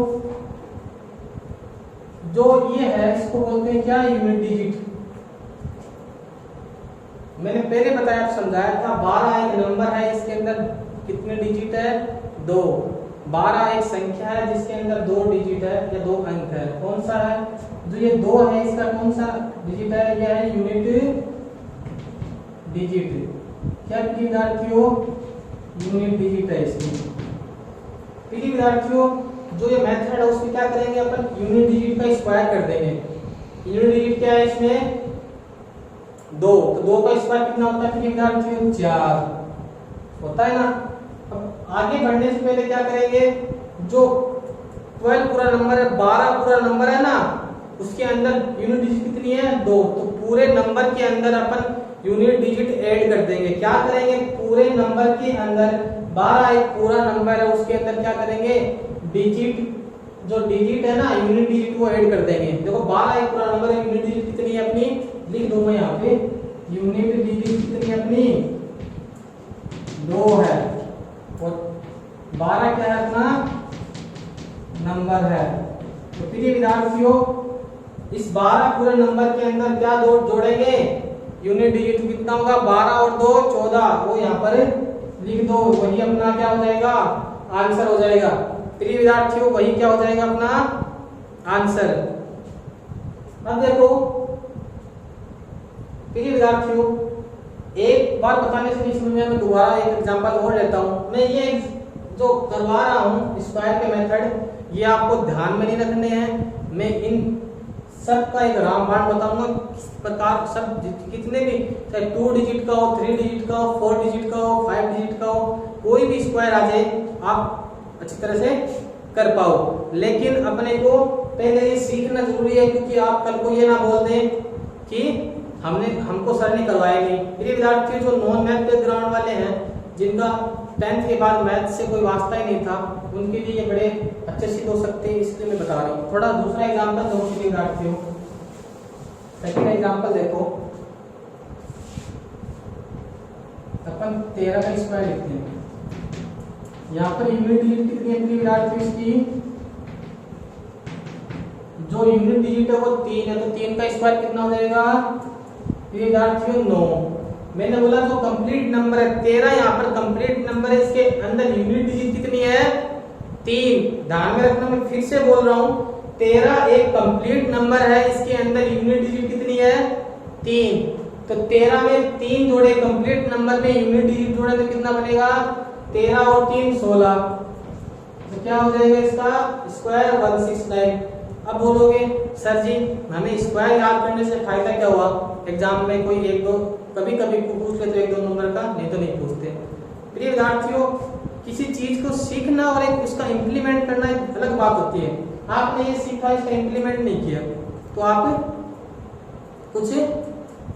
जो ये है इसको बोलते हैं क्या, यूनिट डिजिट। मैंने पहले बताया समझाया था 12 एक नंबर है, इसके अंदर कितने डिजिट है 2। 12 एक संख्या है जिसके अंदर 2 डिजिट है या 2 अंक है, कौन सा है, जो ये 2 है इसका कौन सा डिजिट है, यह है यूनिट डिजिट। क्या विद्यार्थियों यूनिट डिजिट है इसकी। प्रिय विद्यार्थियों, जो ये मेथड है उसमें क्या करेंगे अपन, यूनिट डिजिट का स्क्वायर कर देंगे। यूनिट डिजिट क्या है इसमें, 2, तो 2 का स्क्वायर कितना होता है प्रिय विद्यार्थियों, 4 होता है ना। अब आगे बढ़ने से पहले क्या करेंगे, जो 12 पूरा नंबर है, 12 पूरा नंबर है ना, उसके अंदर यूनिट डिजिट कितनी है, 2, तो पूरे नंबर के अंदर अपन यूनिट डिजिट ऐड कर देंगे। क्या करेंगे, पूरे नंबर के अंदर 12 एक पूरा नंबर है, उसके अंदर क्या करेंगे, डिजिट, जो डिजिट है ना यूनिट डिजिट वो ऐड कर देंगे। देखो 12 एक पूरा नंबर है, यूनिट डिजिट कितनी है अपनी, लिख दो मैं यहाँ पे, यूनिट डिजिट कितनी है अपनी, 2 है, और 12 क्या है अपना नंबर है। तो प्रिय विद्यार्थियों, इस 12 पूरे नंबर के अंदर क्या जोड़ेंगे, यूनिट डिजिट कितना होगा, 12 और 2 14, वो यहाँ पर लिख दो, वही अपना क्या हो जाएगा, आंसर हो जाएगा। प्रिय विद्यार्थियों, वही क्या हो जाएगा अपना आंसर। अब देखो प्रिय विद्यार्थियों, एक बार बताने से नहीं समझ में, मैं दोबारा एक एग्जांपल और लेता हूं। मैं ये जो करवा रहा हूं स्क्वायर के मेथड, ये आपको ध्यान में नहीं रखने हैं। मैं इन सब का एक रामबाण बताऊंगा, किस प्रकार सब कितने भी, चाहे 2 डिजिट का हो, 3 डिजिट का हो, 4 डिजिट का हो, 5 डिजिट का हो, कोई भी स्क्वायर आ जाए आप अच्छी तरह से कर पाओ। लेकिन अपने को पहले ये सीखना जरूरी है, क्योंकि आप कल को ये ना बोल दें कि हमको सर ने करवाया नहीं। मेरे विद्यार्थी जो नॉन मैथ बैकग्राउंड वाले हैं, जिनका 10th के बाद मैथ से कोई वास्ता ही नहीं था, उनके लिए ये बड़े अच्छे सिद्ध हो सकते हैं, इसलिए मैं बता रहा हूँ। थोड़ा दूसरा एग्जाम्पल दो विद्यार्थियों, सेकंड एग्जाम्पल देखो, अपन 13 का स्क्वायर लिखते हैं। यहाँ पर यूनिट डिजिट कितनी है विद्यार्थियों, इसकी जो यूनिट डिजिट है वो 3 है, तो 3 का स्क्वायर कितना हो जाएगा विद्यार्थियों, 9। मैंने बोला जो कंप्लीट नंबर है 13, यहाँ पर कंप्लीट नंबर है, इसके अंदर यूनिट डिजिट कितनी है, 3। ध्यान में रखना, मैं फिर से बोल रहा हूँ, 13 एक कंप्लीट नंबर है, इसके अंदर यूनिट डिजिट कितनी है, 3। तो 13 में 3 जोड़े, कंप्लीट नंबर में यूनिट डिजिट जोड़े तो कितना बनेगा, 13 और 3 16। तो क्या हो जाएगा इसका स्क्वायर 169। अब बोलोगे सर जी हमें स्क्वायर याद करने से फायदा क्या हुआ, एग्जाम में कोई एक दो कभी कभी पूछ ले तो 1-2 नंबर का, नहीं तो नहीं पूछते। प्रिय विद्यार्थियों, किसी चीज को सीखना और एक उसका इम्प्लीमेंट करना एक अलग बात होती है। आपने ये सीखा, इसका इम्प्लीमेंट नहीं किया, तो आप कुछ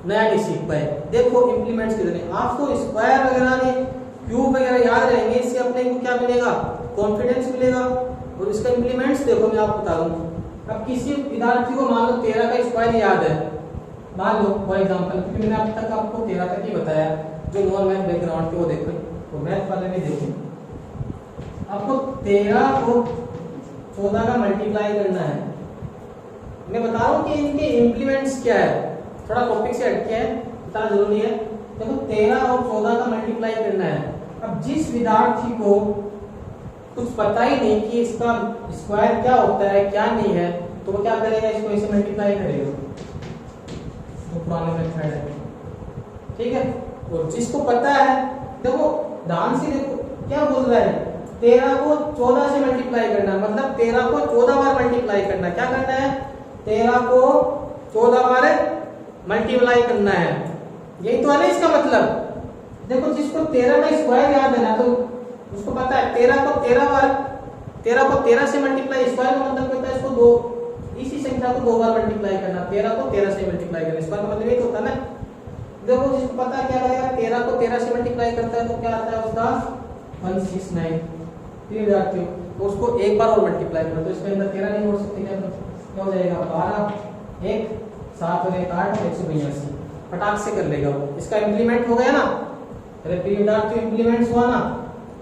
नया नहीं सीख पाए। देखो इम्प्लीमेंट्स कितने, आपको स्क्वायर वगैरह ने क्यूब वगैरह याद रहेंगे, इससे अपने को क्या मिलेगा, कॉन्फिडेंस मिलेगा। और इसका इम्प्लीमेंट्स देखो मैं आपको बता दूं। अब किसी विद्यार्थी को मान लो 13 का स्क्वायर याद है, मान लो फॉर एग्जांपल, क्योंकि मैंने अब तक आपको 13 तक ही बताया, जो नॉन मैथ बैकग्राउंड के वो देखो, तो मैथ वाले में देखो, आपको 13 को 14 का मल्टीप्लाई करना है। मैं बता रहा हूँ कि इनके इम्प्लीमेंट्स क्या है, थोड़ा टॉपिक से हटके है, बताना जरूरी है। देखो 13 और 14 का मल्टीप्लाई करना है। अब जिस विद्यार्थी को कुछ पता ही नहीं कि इसका स्क्वायर क्या होता है क्या नहीं है, तो वो क्या करेगा, इसको ऐसे मल्टीप्लाई करेगा, तो पुराने मेथड है, ठीक है। और जिसको पता है, देखो ध्यान से देखो क्या बोल रहा है, 13 को 14 से मल्टीप्लाई करना, मतलब 13 को 14 बार मल्टीप्लाई करना। क्या करना है, 13 को 14 बार मल्टीप्लाई करना है, यही तो है ना इसका मतलब। देखो जिसको 13 का स्क्वायर याद है ना, तो उसको पता है 13 को 13 बार, 13 को 13 से मल्टीप्लाई, स्क्वायर का मतलब होता है इसको दो, इसी संख्या को 2 बार मल्टीप्लाई करना, 13 को 13 से मल्टीप्लाई करना, स्क्वायर का मतलब ये होता है ना। देखो जिसको पता है क्या करेगा, 13 को 13 से मल्टीप्लाई करता है तो क्या आता है उसका 169। विद्यार्थियों तो उसको एक बार और मल्टीप्लाई करना, तो इसके अंदर 13 नहीं हो सकते, क्या हो जाएगा 12 1 7 और 1 8 182, फटाक से कर लेगा वो। इसका इम्प्लीमेंट हो गया ना। अरे विद्यार्थियों इम्प्लीमेंट्स हुआ ना,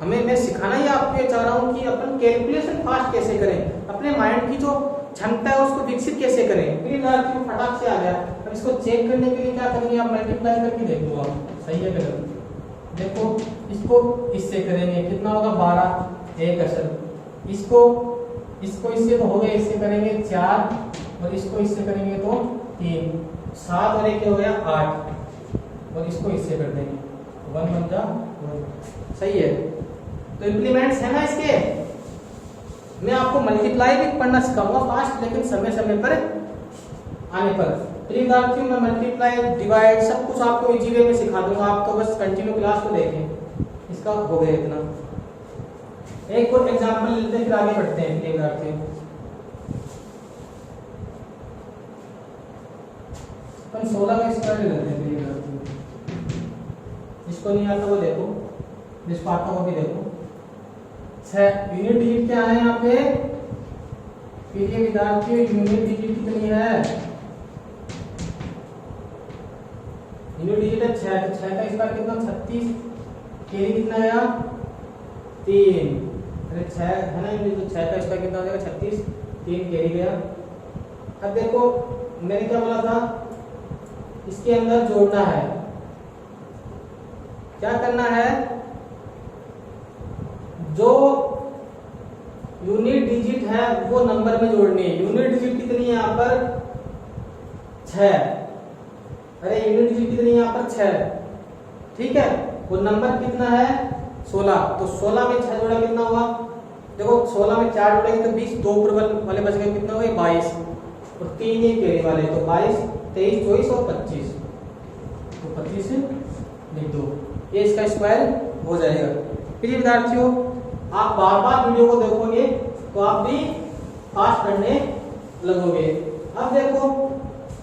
हमें मैं सिखाना ही आपको ये चाह रहा हूँ कि अपन कैलकुलेशन फास्ट कैसे करें, अपने माइंड की जो क्षमता है उसको विकसित कैसे करें। फिर विद्यार्थियों फटाक से आ गया। अब इसको चेक करने के लिए क्या करेंगे, आप मल्टीप्लाई करके देख लो आप सही है गलत। देखो इसको इससे करेंगे कितना होगा 12 1 असर, इसको इससे तो हो गया, इससे करेंगे 4 और इसको इससे करेंगे तो 3, 7 और 1 हो गया 8 और इसको इससे कर देंगे 1 बन जा, सही है। तो इम्प्लीमेंट्स है ना इसके, मैं आपको मल्टीप्लाई भी पढ़ना सिखाऊंगा फास्ट, लेकिन समय समय पर आने पर। प्रिय विद्यार्थियों, मैं मल्टीप्लाई डिवाइड सब कुछ आपको इजी वे में सिखा दूंगा, आपको बस कंटिन्यू क्लास को देखें। इसका हो गया इतना। एक और एग्जांपल लेते हैं, फिर आगे बढ़ते हैं। प्रिय विद्यार्थियों, अपन 16 का स्क्वायर लेते हैं। प्रिय विद्यार्थियों, जिसको नहीं आता वो देखो, जिसको आता वो भी देखो। 6 यूनिट डिजिट क्या है यहाँ पे? प्रिय विद्यार्थियों, यूनिट डिजिट कितनी है? यूनिट डिजिट है 6, तो 6 का स्क्वायर कितना? 36। कैरी कितना आया? 3। अरे 6 है ना, तो 6 का स्क्वायर कितना हो जाएगा? 36। 3 कैरी गया। अब देखो मैंने क्या बोला था, इसके अंदर जोड़ना है। क्या करना है? जो यूनिट डिजिट है वो नंबर में जोड़नी है। यूनिट डिजिट कितनी है यहाँ पर? 6। अरे यूनिट डिजिट कितनी है यहाँ पर? 6। ठीक है, वो नंबर कितना है? 16। तो 16 में 6 जोड़ा कितना हुआ? देखो 16 में 4 जोड़ेंगे तो 20, 2 ऊपर वाले बच गए, कितना हुए? 22, और 3 ही कैरी वाले, तो 22, 23, 24 और 25, तो 25 लिख दो। ये इसका स्क्वायर हो जाएगा। प्रिय विद्यार्थियों, आप बार बार वीडियो को देखोगे तो आप भी फास्ट पढ़ने लगोगे। अब देखो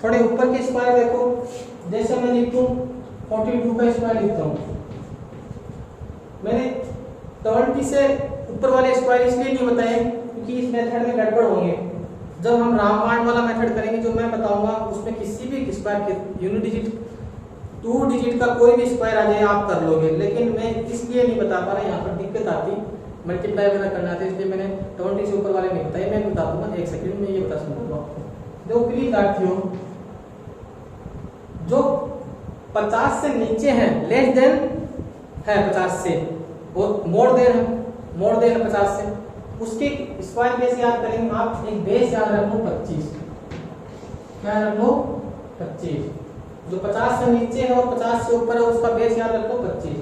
थोड़े ऊपर के स्क्वायर देखो, जैसे मैं लिखूं 42 का स्क्वायर लिखता हूं। मैंने 20 से ऊपर वाले स्क्वायर इसलिए नहीं बताए क्योंकि इस मेथड में गड़बड़ होंगे। जब हम रामबाण वाला मेथड करेंगे जो मैं बताऊंगा, उसमें किसी भी स्क्वायर के यूनिट डिजिट 2 डिजिट का कोई भी स्क्वायर आ जाए आप कर लोगे, लेकिन मैं इसलिए नहीं बता पा रहा, यहाँ पर दिक्कत आती, मल्टीप्लाई वगैरह करना था, इसलिए मैंने 20 से ऊपर वाले नहीं बताए। मैं बता दूंगा, 1 सेकंड में ये बता सकूंगा आपको। देखो प्रिय विद्यार्थियों, जो 50 से नीचे है, लेस देन है 50 से, और मोर देन 50 से, उसके स्क्वायर बेस याद करेंगे आप। एक बेस याद रख लो 25। क्या रख लो? 25। जो 50 से नीचे है और 50 से ऊपर है उसका बेस याद रख लो 25।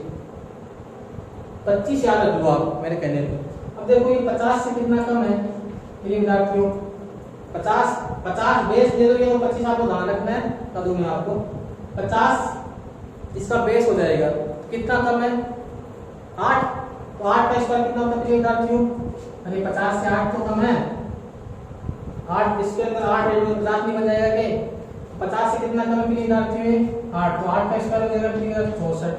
25 याद रख लो आप मेरे कहने पे। अब देखो ये 50 से कितना कम है? प्रिय विद्यार्थियों, 50 बेस दे दो, ये 25 आपको ध्यान रखना है, बता दूं मैं आपको। 50 इसका बेस हो जाएगा, कितना कम है? 8। तो 8 का स्क्वायर कितना होता है प्रिय विद्यार्थियों? अरे 50 से 8 तो कम है। 8 इसके अंदर 8 है, 50 नहीं बन जाएगा क्या? 50 से कितना कम है प्रिय विद्यार्थियों? 8। तो 8 का स्क्वायर हो जाएगा प्रिय विद्यार्थियों 64।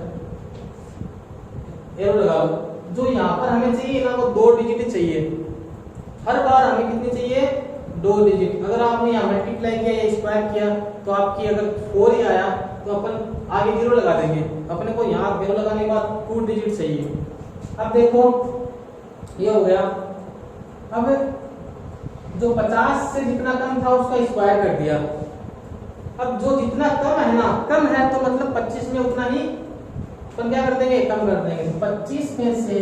एरो लगा लो। जो यहाँ पर हमें चाहिए ना वो 2 डिजिट चाहिए। हर बार हमें कितनी चाहिए? 2 डिजिट। अगर आपने यहाँ मल्टीप्लाई किया या स्क्वायर किया तो आपकी अगर 4 ही आया तो अपन आगे 0 लगा देंगे। अपने को यहाँ 0 लगाने के बाद 2 डिजिट चाहिए। अब देखो ये हो गया। अब जो 50 से जितना कम था उसका स्क्वायर कर दिया। अब जो जितना कम है ना, कम है तो मतलब 25 में उतना ही अपन क्या कर देंगे? कम कर देंगे। तो 25 में से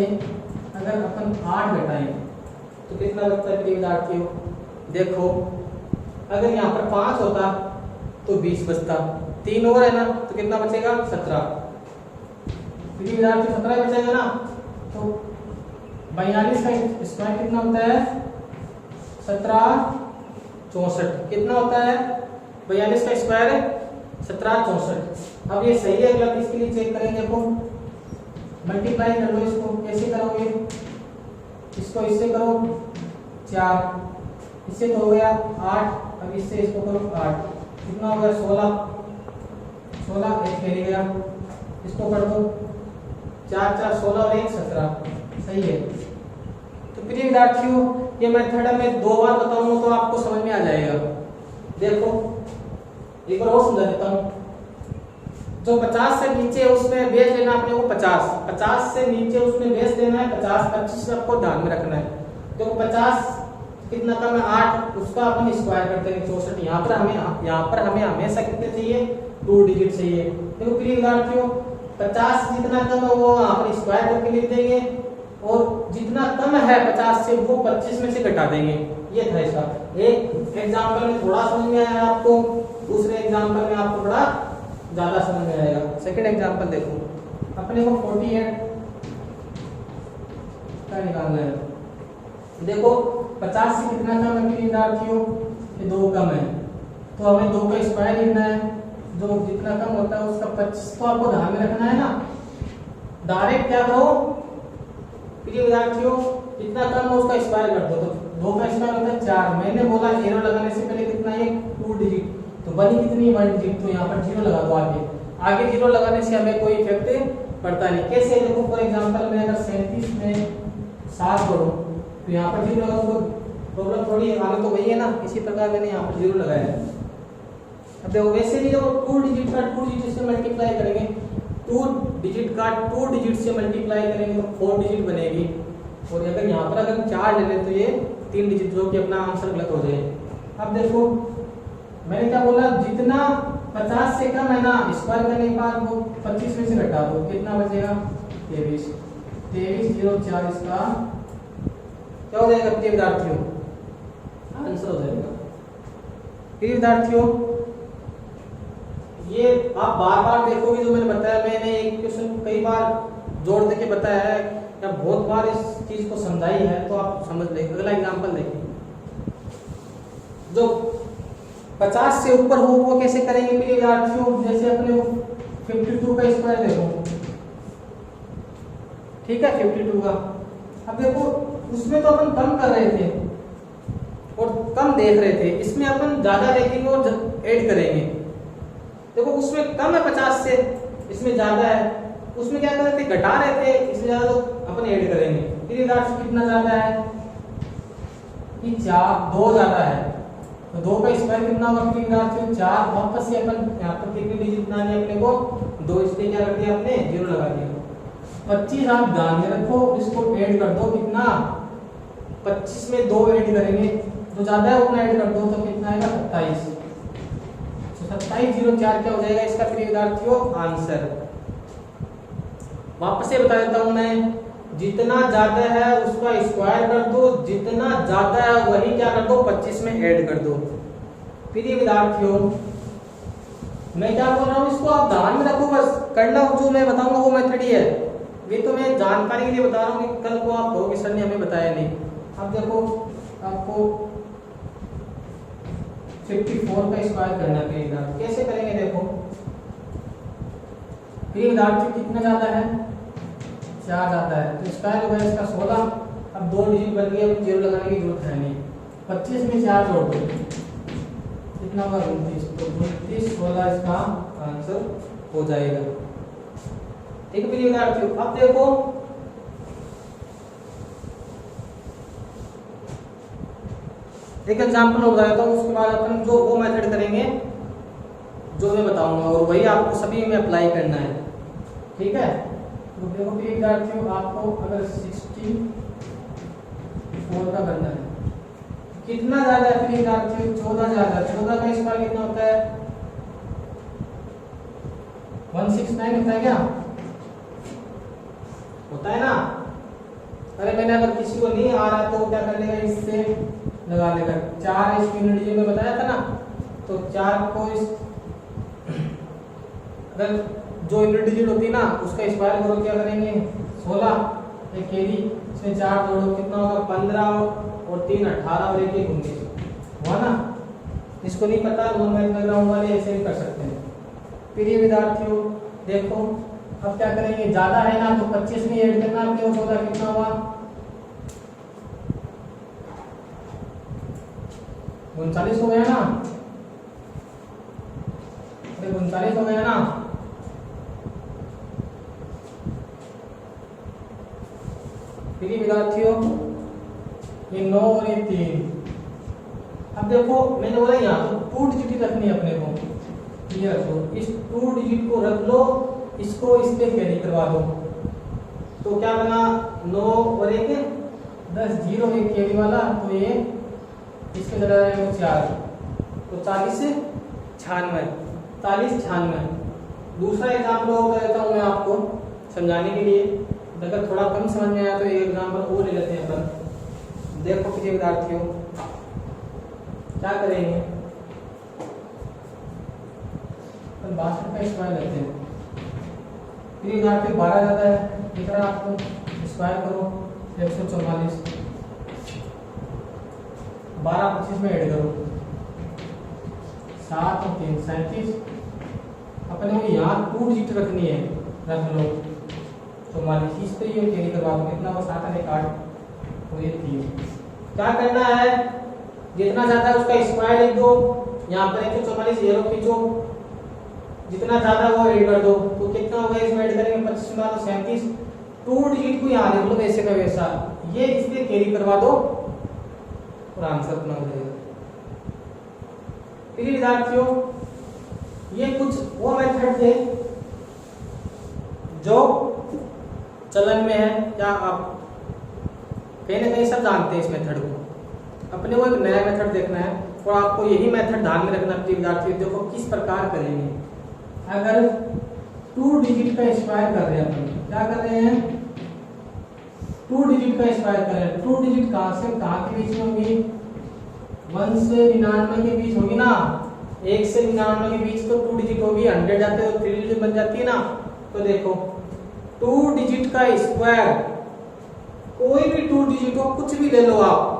अगर अपन 8 घटाएं तो कितना बचता है प्रिय विद्यार्थियों? देखो अगर यहाँ पर 5 होता तो 20 बचता, 3 और है ना तो कितना बचेगा? 17। प्रिय विद्यार्थियों 17 बचेगा ना, तो 42 का स्क्वायर कितना होता है? 17 64। कितना होता है? 42 का स्क्वायर 17 64। अब ये सही है गलत इसके लिए चेक करेंगे। देखो मल्टीप्लाई कर लो इसको, कैसे करोगे? इसको इससे करो 4, इससे तो हो गया 8, अब इससे इसको करो 8, कितना हो गया? 16 एक खेल गया, इसको कर दो 4 4 16 और 1 17। सही है। तो प्रिय विद्यार्थियों ये मेथड मैं 2 बार बताऊंगा तो आपको समझ में आ जाएगा। देखो एक बार और समझा देता हूँ। जो 50 से नीचे है उसमें बेस लेना अपने को 50 से नीचे उसमें बेस लेना है 50, 25 आपको ध्यान में रखना है। देखो 50 कितना कम है? 8, उसका अपन स्क्वायर करते हैं 64। यहाँ पर हमें हमेशा कितने चाहिए? 2 डिजिट चाहिए। देखो प्रिय विद्यार्थियों 50 जितना कम है वो यहाँ पर स्क्वायर करके लिख देंगे, और जितना कम है 50 से वो 25 में से घटा देंगे। ये था इसका। एक एग्जाम्पल में थोड़ा समझ में आया आपको, दूसरे एग्जाम्पल में आपको बड़ा ज्यादा समझ में आएगा। सेकंड एग्जाम्पल देखो, अपने को 48 का निकालना है। देखो 50 से कितना कम है प्रिय विद्यार्थियों, ये 2 कम है, तो हमें 2 का स्क्वायर लिखना है, जो जितना कम होता है उसका 25 तो आपको ध्यान में रखना है ना। डायरेक्ट क्या करो प्रिय विद्यार्थियों, जितना कम हो उसका स्क्वायर कर दो, तो 2 का स्क्वायर होता है 4। मैंने बोला एरो लगाने से पहले कितना है 2 डिजिट, तो बनी कितनी 1 डिजिट, तो यहाँ पर 0 लगा दो। आगे 0 लगाने से हमें कोई इफेक्ट पड़ता नहीं। कैसे, देखो फॉर एग्जांपल मैं अगर 37 में 7 जोड़ूं तो यहाँ पर 0 लगाऊं तो प्रॉब्लम थोड़ी है, आगे तो वही है ना। इसी प्रकार मैंने यहाँ पर 0 लगाया है। अब देखो वैसे भी जब 2 डिजिट का 2 डिजिट से मल्टीप्लाई करेंगे, 2 डिजिट का 2 डिजिट से मल्टीप्लाई करेंगे तो 4 डिजिट बनेगी, और अगर यहाँ पर अगर 4 ले लें तो ये 3 डिजिट, जो कि अपना आंसर गलत हो जाए। अब देखो मैंने क्या बोला, जितना 50 से कम है ना, स्क्वायर करने के बाद वो 25 में से घटा दो, कितना बचेगा 23। 2304 इसका क्या हो जाएगा प्रिय विद्यार्थियों, आंसर हो जाएगा। प्रिय विद्यार्थियों ये आप बार बार देखोगे, जो मैंने बताया, मैंने एक क्वेश्चन कई बार जोड़ देके बताया है या बहुत बार इस चीज को समझाई है, तो आप समझ लेंगे। अगला एग्जांपल देखिए, जो 50 से ऊपर हो वो कैसे करेंगे मेरे विद्यार्थियों, जैसे अपने 52 का स्क्वायर देखो, ठीक है 52 का। अब देखो उसमें तो अपन कम कर रहे थे और कम देख रहे थे, इसमें अपन ज्यादा देखेंगे और ऐड करेंगे। देखो उसमें कम है 50 से, इसमें ज्यादा है, उसमें क्या कर रहे थे घटा रहे थे, इसमें ज्यादा तो अपन ऐड करेंगे। फिर विद्यार्थी कितना ज्यादा है कि 2 ज्यादा है, तो 2 का स्क्वायर कितना होगा फिर विद्यार्थियों 4। वापस से अपन यहाँ पर कितनी डिजिट बनानी है अपने को 2, इसलिए क्या कर दिया आपने 0 लगा दिया। 25 आप ध्यान में रखो, इसको ऐड कर दो, कितना 25 में 2 ऐड करेंगे, जो ज्यादा है उतना ऐड कर दो, तो कितना आएगा 27। तो 2704 क्या हो जाएगा इसका प्रिय विद्यार्थियों आंसर। वापस से बता देता हूं मैं, जितना ज्यादा है उसका स्क्वायर कर दो, जितना ज्यादा है वही क्या कर दो 25 में ऐड कर दो। प्रिय विद्यार्थियों मैं क्या बोल रहा हूँ, इसको आप ध्यान में रखो, बस करना जो मैं बताऊंगा वो मेथड ही है। ये तो मैं जानकारी के लिए बता रहा हूँ कि कल को आप कहोगे सर ने हमें बताया नहीं। अब देखो आपको 54 का स्क्वायर करना है, कैसे करेंगे देखो। प्रिय विद्यार्थी कितना ज्यादा है 4 ज्यादा है, तो स्क्वायर होगा इसका 16। अब 2 डिजिट बन गए, अब 0 लगाने की जरूरत है नहीं। 25 में 4 जोड़ दो, कितना होगा 29, तो 29 16 इसका आंसर हो जाएगा। ठीक है प्रिय विद्यार्थियों, अब देखो एक एग्जांपल बता देता हूँ, उसके बाद अपन जो वो मेथड करेंगे जो मैं बताऊंगा, और वही आपको सभी में अप्लाई करना है। ठीक है, तो देखो प्रिय विद्यार्थियों आपको अगर 64 का करना है, कितना ज्यादा है प्रिय विद्यार्थियों 14 ज्यादा। 14 का स्क्वायर कितना होता है 169 होता है, क्या होता है ना। अरे मैंने अगर किसी को नहीं आ रहा तो वो क्या कर लेगा, इससे लगा लेगा। 4 इसकी यूनिट में बताया था ना, तो 4 को इस अगर जो यूनिट डिजिट होती है ना उसका स्क्वायर करो, क्या करेंगे 16 एक कैरी, इसमें 4 जोड़ो, कितना होगा 15 और 3 18 और 1 19 हुआ ना। इसको नहीं पता नॉन मैथ बैकग्राउंड वाले ऐसे भी कर सकते हैं। प्रिय विद्यार्थियों देखो अब क्या करेंगे, ज्यादा है ना तो 25 में ऐड करना आपने, 14 कितना हुआ 39 हो गया ना, अरे 39 हो गया ना। प्रिय विद्यार्थियों ये 9 और ये 3। अब देखो मैंने बोला यहाँ तो 2 डिजिट रखनी है अपने को, ये रखो, इस 2 डिजिट को रख लो, इसको इस पे कैरी करवा दो, तो क्या बना 9 और 1 10 0 एक कैरी वाला, तो ये इसके चला जाएगा 4, तो 40 से 96 40 96। दूसरा एग्जाम्पल और देता हूँ मैं आपको समझाने के लिए, अगर थोड़ा कम समझ में आया तो एक एग्जाम्पल और ले लेते हैं अपन। देखो प्रिय विद्यार्थियों क्या करेंगे, अपन 62 का स्क्वायर लेते हैं। प्रिय विद्यार्थियों 12 ज्यादा है, दिख रहा है आपको, स्क्वायर करो 144। 12 25 में ऐड करो, 7 और 3 37। अपने को यहाँ 2 डिजिट रखनी है, रख लो। तो मान लीजिए इस पे ये कैरी करवा दो, कितना वो 7 और 1 8 और ये 3। क्या करना है, जितना ज्यादा है उसका स्क्वायर लिख दो, यहाँ पर 144 0 खींचो, जितना ज्यादा वो ऐड कर दो। तो कितना होगा इसमें ऐड करेंगे 25 में 37। 2 डिजिट को यहाँ लिख लो वैसे का वैसा, ये इसलिए कैरी करवा दो और आंसर अपना हो जाएगा। फिर विद्यार्थियों ये कुछ वो मेथड थे जो चलन में है, क्या आप कहीं ना कहीं सब जानते हैं इस मेथड को। अपने को एक नया मेथड देखना है और आपको यही मेथड ध्यान में रखना है विद्यार्थियों। देखो किस प्रकार करेंगे, अगर 2 डिजिट का स्क्वायर कर रहे हैं, अपन क्या कर रहे हैं 2 डिजिट का स्क्वायर कर रहे हैं। 2 डिजिट कहां से कहां के बीच में होगी, 1 से 99 के बीच होगी ना, 1 से 99 के बीच तो 2 डिजिट होगी, 100 जाते तो 3 डिजिट बन जाती है ना। तो देखो 2 डिजिट का स्क्वायर, कोई भी 2 डिजिट हो, कुछ भी ले लो आप,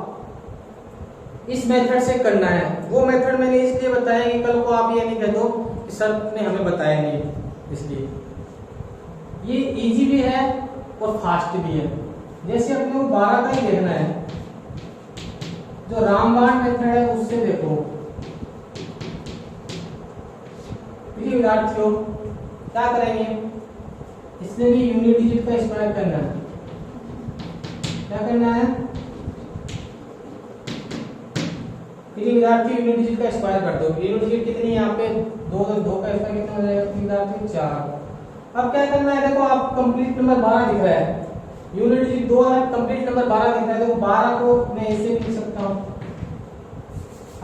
इस मेथड से करना है। वो मेथड मैंने इसलिए बताया कि कल को आप ये नहीं कह दो कि सर ने हमें बताया नहीं, इसलिए ये इजी भी है और फास्ट भी है। जैसे अपने को 12 का ही देखना है, जो रामबाण मेथड है उससे देखो। विद्यार्थियों क्या करेंगे, इसमें भी यूनिट डिजिट का स्क्वायर करना है। क्या करना है, विद्यार्थी यूनिट डिजिट का स्क्वायर कर दो। यूनिट डिजिट कितनी है यहाँ पे 2 का स्क्वायर कितना हो जाएगा विद्यार्थी 4। अब क्या करना है, देखो आप कंप्लीट नंबर 12 दिख रहा है, यूनिट डिजिट 2 है, कंप्लीट नंबर 12 दिख रहा है। देखो 12 को मैं ऐसे लिख सकता हूँ,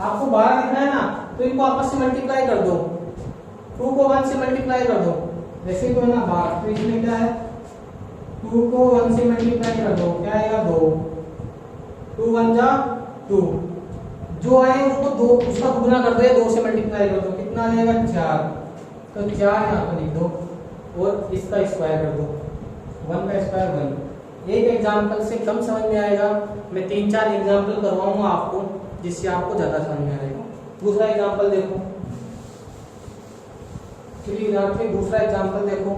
आपको 12 दिख रहा है ना, तो इनको आपस में मल्टीप्लाई कर दो, 2 को 1 से मल्टीप्लाई कर दो, वैसे तो है ना 12। तो इसमें क्या है 2 को 1 से मल्टीप्लाई कर दो, क्या आएगा 2, 2 1 जा 2, जो आए उसको 2 उसका गुना कर दो, 2 से मल्टीप्लाई कर दो, कितना आ जाएगा 4। तो 4 यहाँ पर लिख दो और इसका स्क्वायर कर दो, 1 का स्क्वायर 1। एक एग्जांपल से कम समझ में आएगा, मैं 3-4 एग्जांपल करवाऊंगा आपको जिससे आपको ज्यादा समझ में आएगा। दूसरा एग्जांपल देखो, चलिए विद्यार्थी दूसरा एग्जांपल देखो।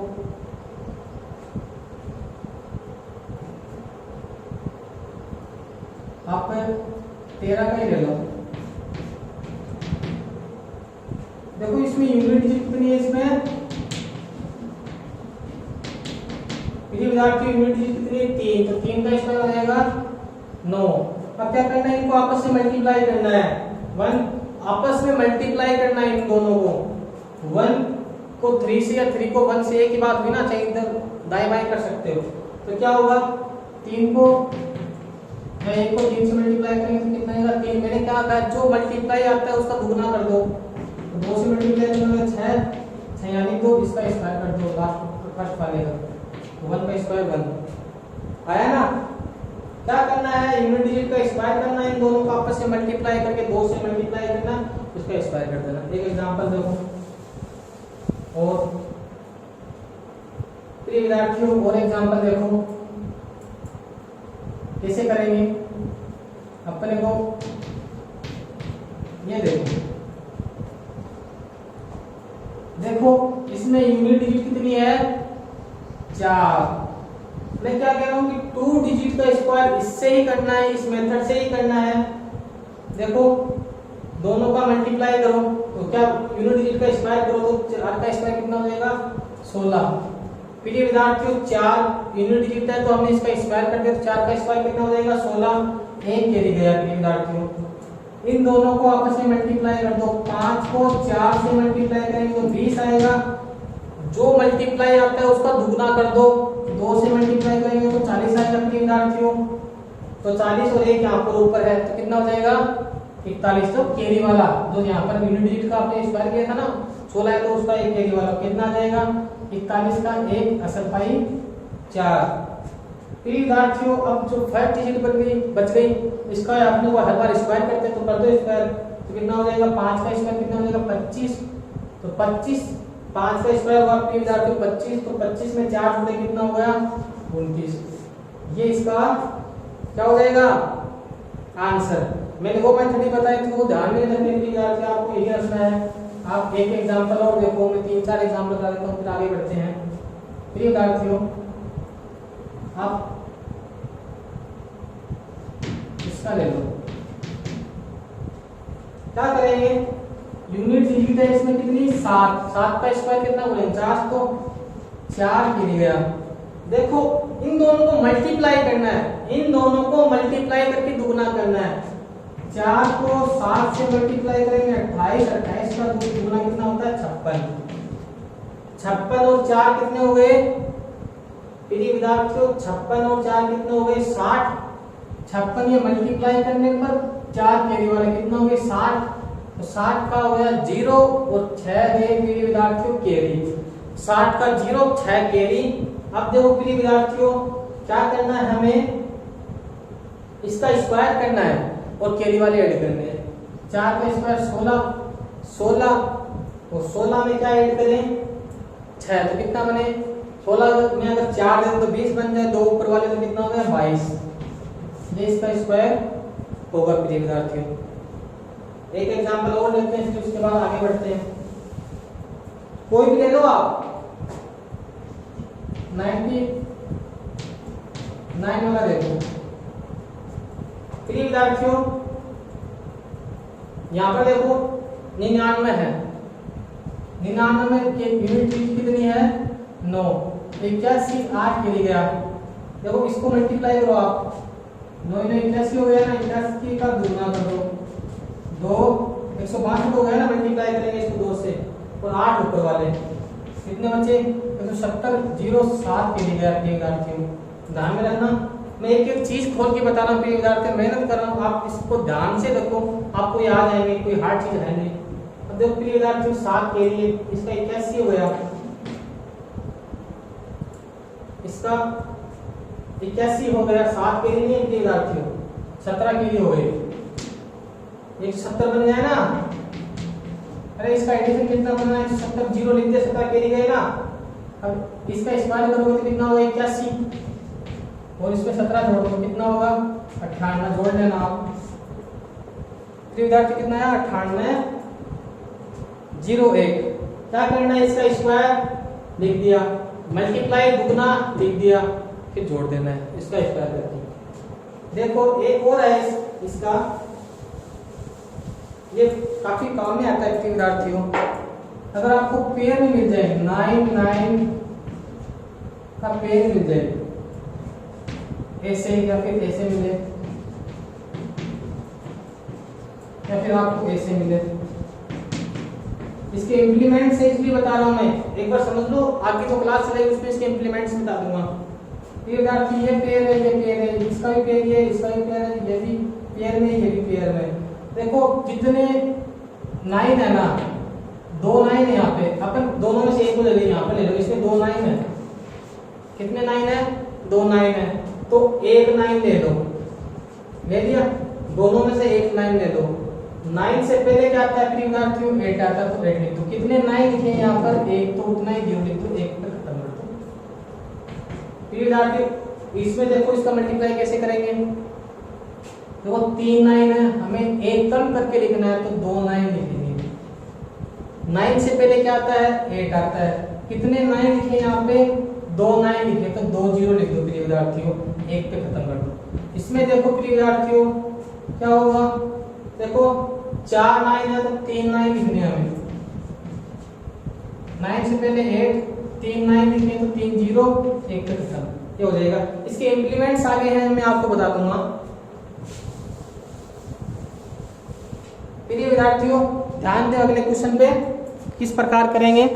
आप 13 का ही ले लो। देखो इसमें यूनिट डिजिट कितनी है, इसमें विद्यार्थी यूनिट डिजिट कितनी है 3, तो 3 का स्क्वायर हो जाएगा 9। अब क्या करना है, इनको आपस में मल्टीप्लाई करना है, 1 आपस में मल्टीप्लाई करना है इन दोनों को। 1 को 3 से या 3 को 1 से, एक ही बात हुई ना, चाहे इधर दाएं बाएं कर सकते हो। तो क्या होगा 3 को मैं 1 को 3 से मल्टीप्लाई करेंगे तो कितना आएगा 3। मैंने क्या कहा, जो मल्टीप्लाई आता है उसका दुगना कर दो, तो 2 से मल्टीप्लाई करेंगे 6 यानी 2, इसका स्क्वायर कर दो लास्ट फर्स्ट वाले का, 1 का स्क्वायर 1 आया ना। क्या करना है, यूनिट डिजिट का स्क्वायर करना है, इन दोनों को आपस में मल्टीप्लाई करके 2 से मल्टीप्लाई करना, उसका स्क्वायर कर देना। एक एग्जांपल देखो और प्रिय विद्यार्थियों और एग्जांपल देखो कैसे करेंगे। अपने को ये देखो इसमें यूनिट डिजिट कितनी है 4। मैं क्या कह रहा हूं कि 2 डिजिट का स्क्वायर इससे ही करना है, इस मेथड से ही करना है। देखो दोनों का मल्टीप्लाई करो तो क्या यूनिट डिजिट का स्क्वायर करो तो 4 का स्क्वायर कितना हो जाएगा 16। फिर ये विद्यार्थियों 4 यूनिट डिजिट है तो हमने इसका स्क्वायर कर दिया, तो 4 का स्क्वायर कितना हो जाएगा 16। एक कैरी गया विद्यार्थियों, इन दोनों को आपस में मल्टीप्लाई कर दो, 5 को 4 से मल्टीप्लाई करेंगे तो 20 आएगा। जो मल्टीप्लाई आता है उसका दुगना कर दो, 2 से मल्टीप्लाई करेंगे तो 40 आएगा विद्यार्थियों। तो 40 और 1 यहाँ पर ऊपर है तो कितना हो जाएगा 41। तो कैरी वाला जो यहाँ पर यूनिट डिजिट का आपने स्क्वायर किया था ना 16 है तो उसका एक कैरी वाला कितना आ जाएगा 41 का 1 असल पाई 4। फिर विद्यार्थियों अब जो फर्स्ट डिजिट बच गई इसका आपने वो हर बार स्क्वायर करते हैं तो कर दो स्क्वायर, तो कितना हो जाएगा 5 का स्क्वायर कितना हो जाएगा 25। तो 25 5 का स्क्वायर हुआ प्रिय विद्यार्थियों 25, तो 25 में 4 जोड़े कितना हो गया 29। ये इसका क्या हो जाएगा आंसर। मैंने वो मेथड ही बताई थी, वो ध्यान में रखने के लिए आपको यही रखना है। आप एक एग्जाम्पल और देखो, मैं 3-4 एग्जाम्पल बता देता हूँ, फिर आगे बढ़ते हैं। प्रिय विद्यार्थियों, आप इसका ले लो, क्या करेंगे, यूनिट डिजिट है इसमें कितनी 7, 7 का स्क्वायर कितना 49, तो 4 गिर गया। देखो इन दोनों को मल्टीप्लाई करना है, इन दोनों को मल्टीप्लाई करके दुगना करना है। 4 को 7 से मल्टीप्लाई करेंगे 28, 28 का दुगना कितना होता है 56, 56 और 4 कितने हो गए प्रिय विद्यार्थियों, 56 और 4 कितने हो गए 60, 56 ये मल्टीप्लाई करने पर 4 कैरी वाले कितना हो गए 60, तो 60 का हो गया 0 और 6 गए प्रिय विद्यार्थियों कैरी, 60 का 0 6 कैरी। अब देखो प्रिय विद्यार्थियों क्या करना है, हमें इसका स्क्वायर करना है और कैरी वाले ऐड करने हैं। 4 का स्क्वायर 16, 16 और 16 में क्या ऐड करें 6, तो कितना बने 16 में अगर 4 दें तो 20 बन जाए, 2 ऊपर वाले तो कितना हो गया 22, ये इसका स्क्वायर होगा प्रिय विद्यार्थियों। एक एग्जांपल और लेते हैं, फिर उसके बाद आगे बढ़ते हैं। कोई भी ले लो आप, 99 वाला देखो प्रिय विद्यार्थियों, यहाँ पर देखो 99 है, 99 की यूनिट कितनी है 9, 81 8 गिर गया। देखो इसको मल्टीप्लाई करो आप, 9 9 81 हो गया ना, 81 का दुगना कर दो, 2 162 हो गया ना, मल्टीप्लाई करेंगे इसको 2 से, और 8 ऊपर वाले कितने बचे 170, 0 7 गिर गया प्रिय विद्यार्थियों। ध्यान में रखना, मैं एक एक चीज खोल के बता रहा हूँ प्रिय विद्यार्थी, मेहनत कर रहा हूँ, आप इसको ध्यान से देखो, आपको याद आएंगे, कोई हार्ड चीज है नहीं। अब देखो प्रिय विद्यार्थियों 7 के लिए इसका 81 हो गया, इसका 81 हो गया, 7 के लिए नहीं प्रिय विद्यार्थियों 17 के लिए हो गए, 170 बन जाए ना। अरे इसका एडिशन कितना बनना है 170, 0 लिख दे, 17 के लिए गए ना। अब इसका स्क्वायर करोगे तो कितना होगा 81, और इसमें 17 जोड़ दो कितना होगा 98, जोड़ लेना आप प्रिय विद्यार्थी, कितना है 98 01। क्या करना है, इसका स्क्वायर लिख दिया, मल्टीप्लाई दुगना लिख दिया, फिर जोड़ देना है इसका स्क्वायर करके। देखो एक और है इसका, ये काफी काम में आता है प्रिय विद्यार्थियों। अगर आपको पेयर में मिल जाए 9 9 का पेयर मिल जाए, ऐसे या फिर ऐसे मिले, या फिर आपको ऐसे मिले, इसके इम्प्लीमेंट से इसलिए बता रहा हूं मैं, एक बार समझ लो, आगे जो क्लास चलेगी उसमें इसके इम्प्लीमेंट्स बता दूंगा। ये विद्यार्थी ये पेयर है, ये पेयर है, इसका भी पेयर है, इसका भी पेयर है, ये भी पेयर में, ये भी पेयर में। देखो कितने 9 है ना, 2 9 है यहाँ पे, अपन दोनों में से एक को ले लो, यहाँ पे ले लो, इसमें 2 9 है, कितने 9 है 2 9 है, तो एक 9 ले लो, ले लिया, दोनों में से एक 9 ले लो। 9 से पहले क्या आता है प्रिय विद्यार्थियों 8 आता है, तो 8 लिख दो, कितने 9 लिखे यहाँ पर, एक, तो उतना ही 0 लिख दो, 1 पर खत्म कर दो प्रिय विद्यार्थी। इसमें देखो इसका मल्टीप्लाई कैसे करेंगे, देखो 3 9 है, हमें एक कम करके लिखना है, तो 2 9 लिखेंगे। 9 से पहले क्या आता है 8 आता है, कितने 9 लिखे यहाँ पे 2 9 लिखे, तो 2 0 लिख दो प्रिय विद्यार्थियों, 1 पे खत्म कर दो। इसमें देखो प्रिय विद्यार्थियों क्या होगा, देखो 4 9 है, तो 3 9 लिखने हमें, 9 से पहले 8, 3 9 लिखे, तो 3 0 1 पे खत्म, ये हो जाएगा। इसके इम्प्लीमेंट्स आगे हैं, मैं आपको बता दूंगा प्रिय विद्यार्थियों। ध्यान दें अगले क्वेश्चन पे किस प्रकार करेंगे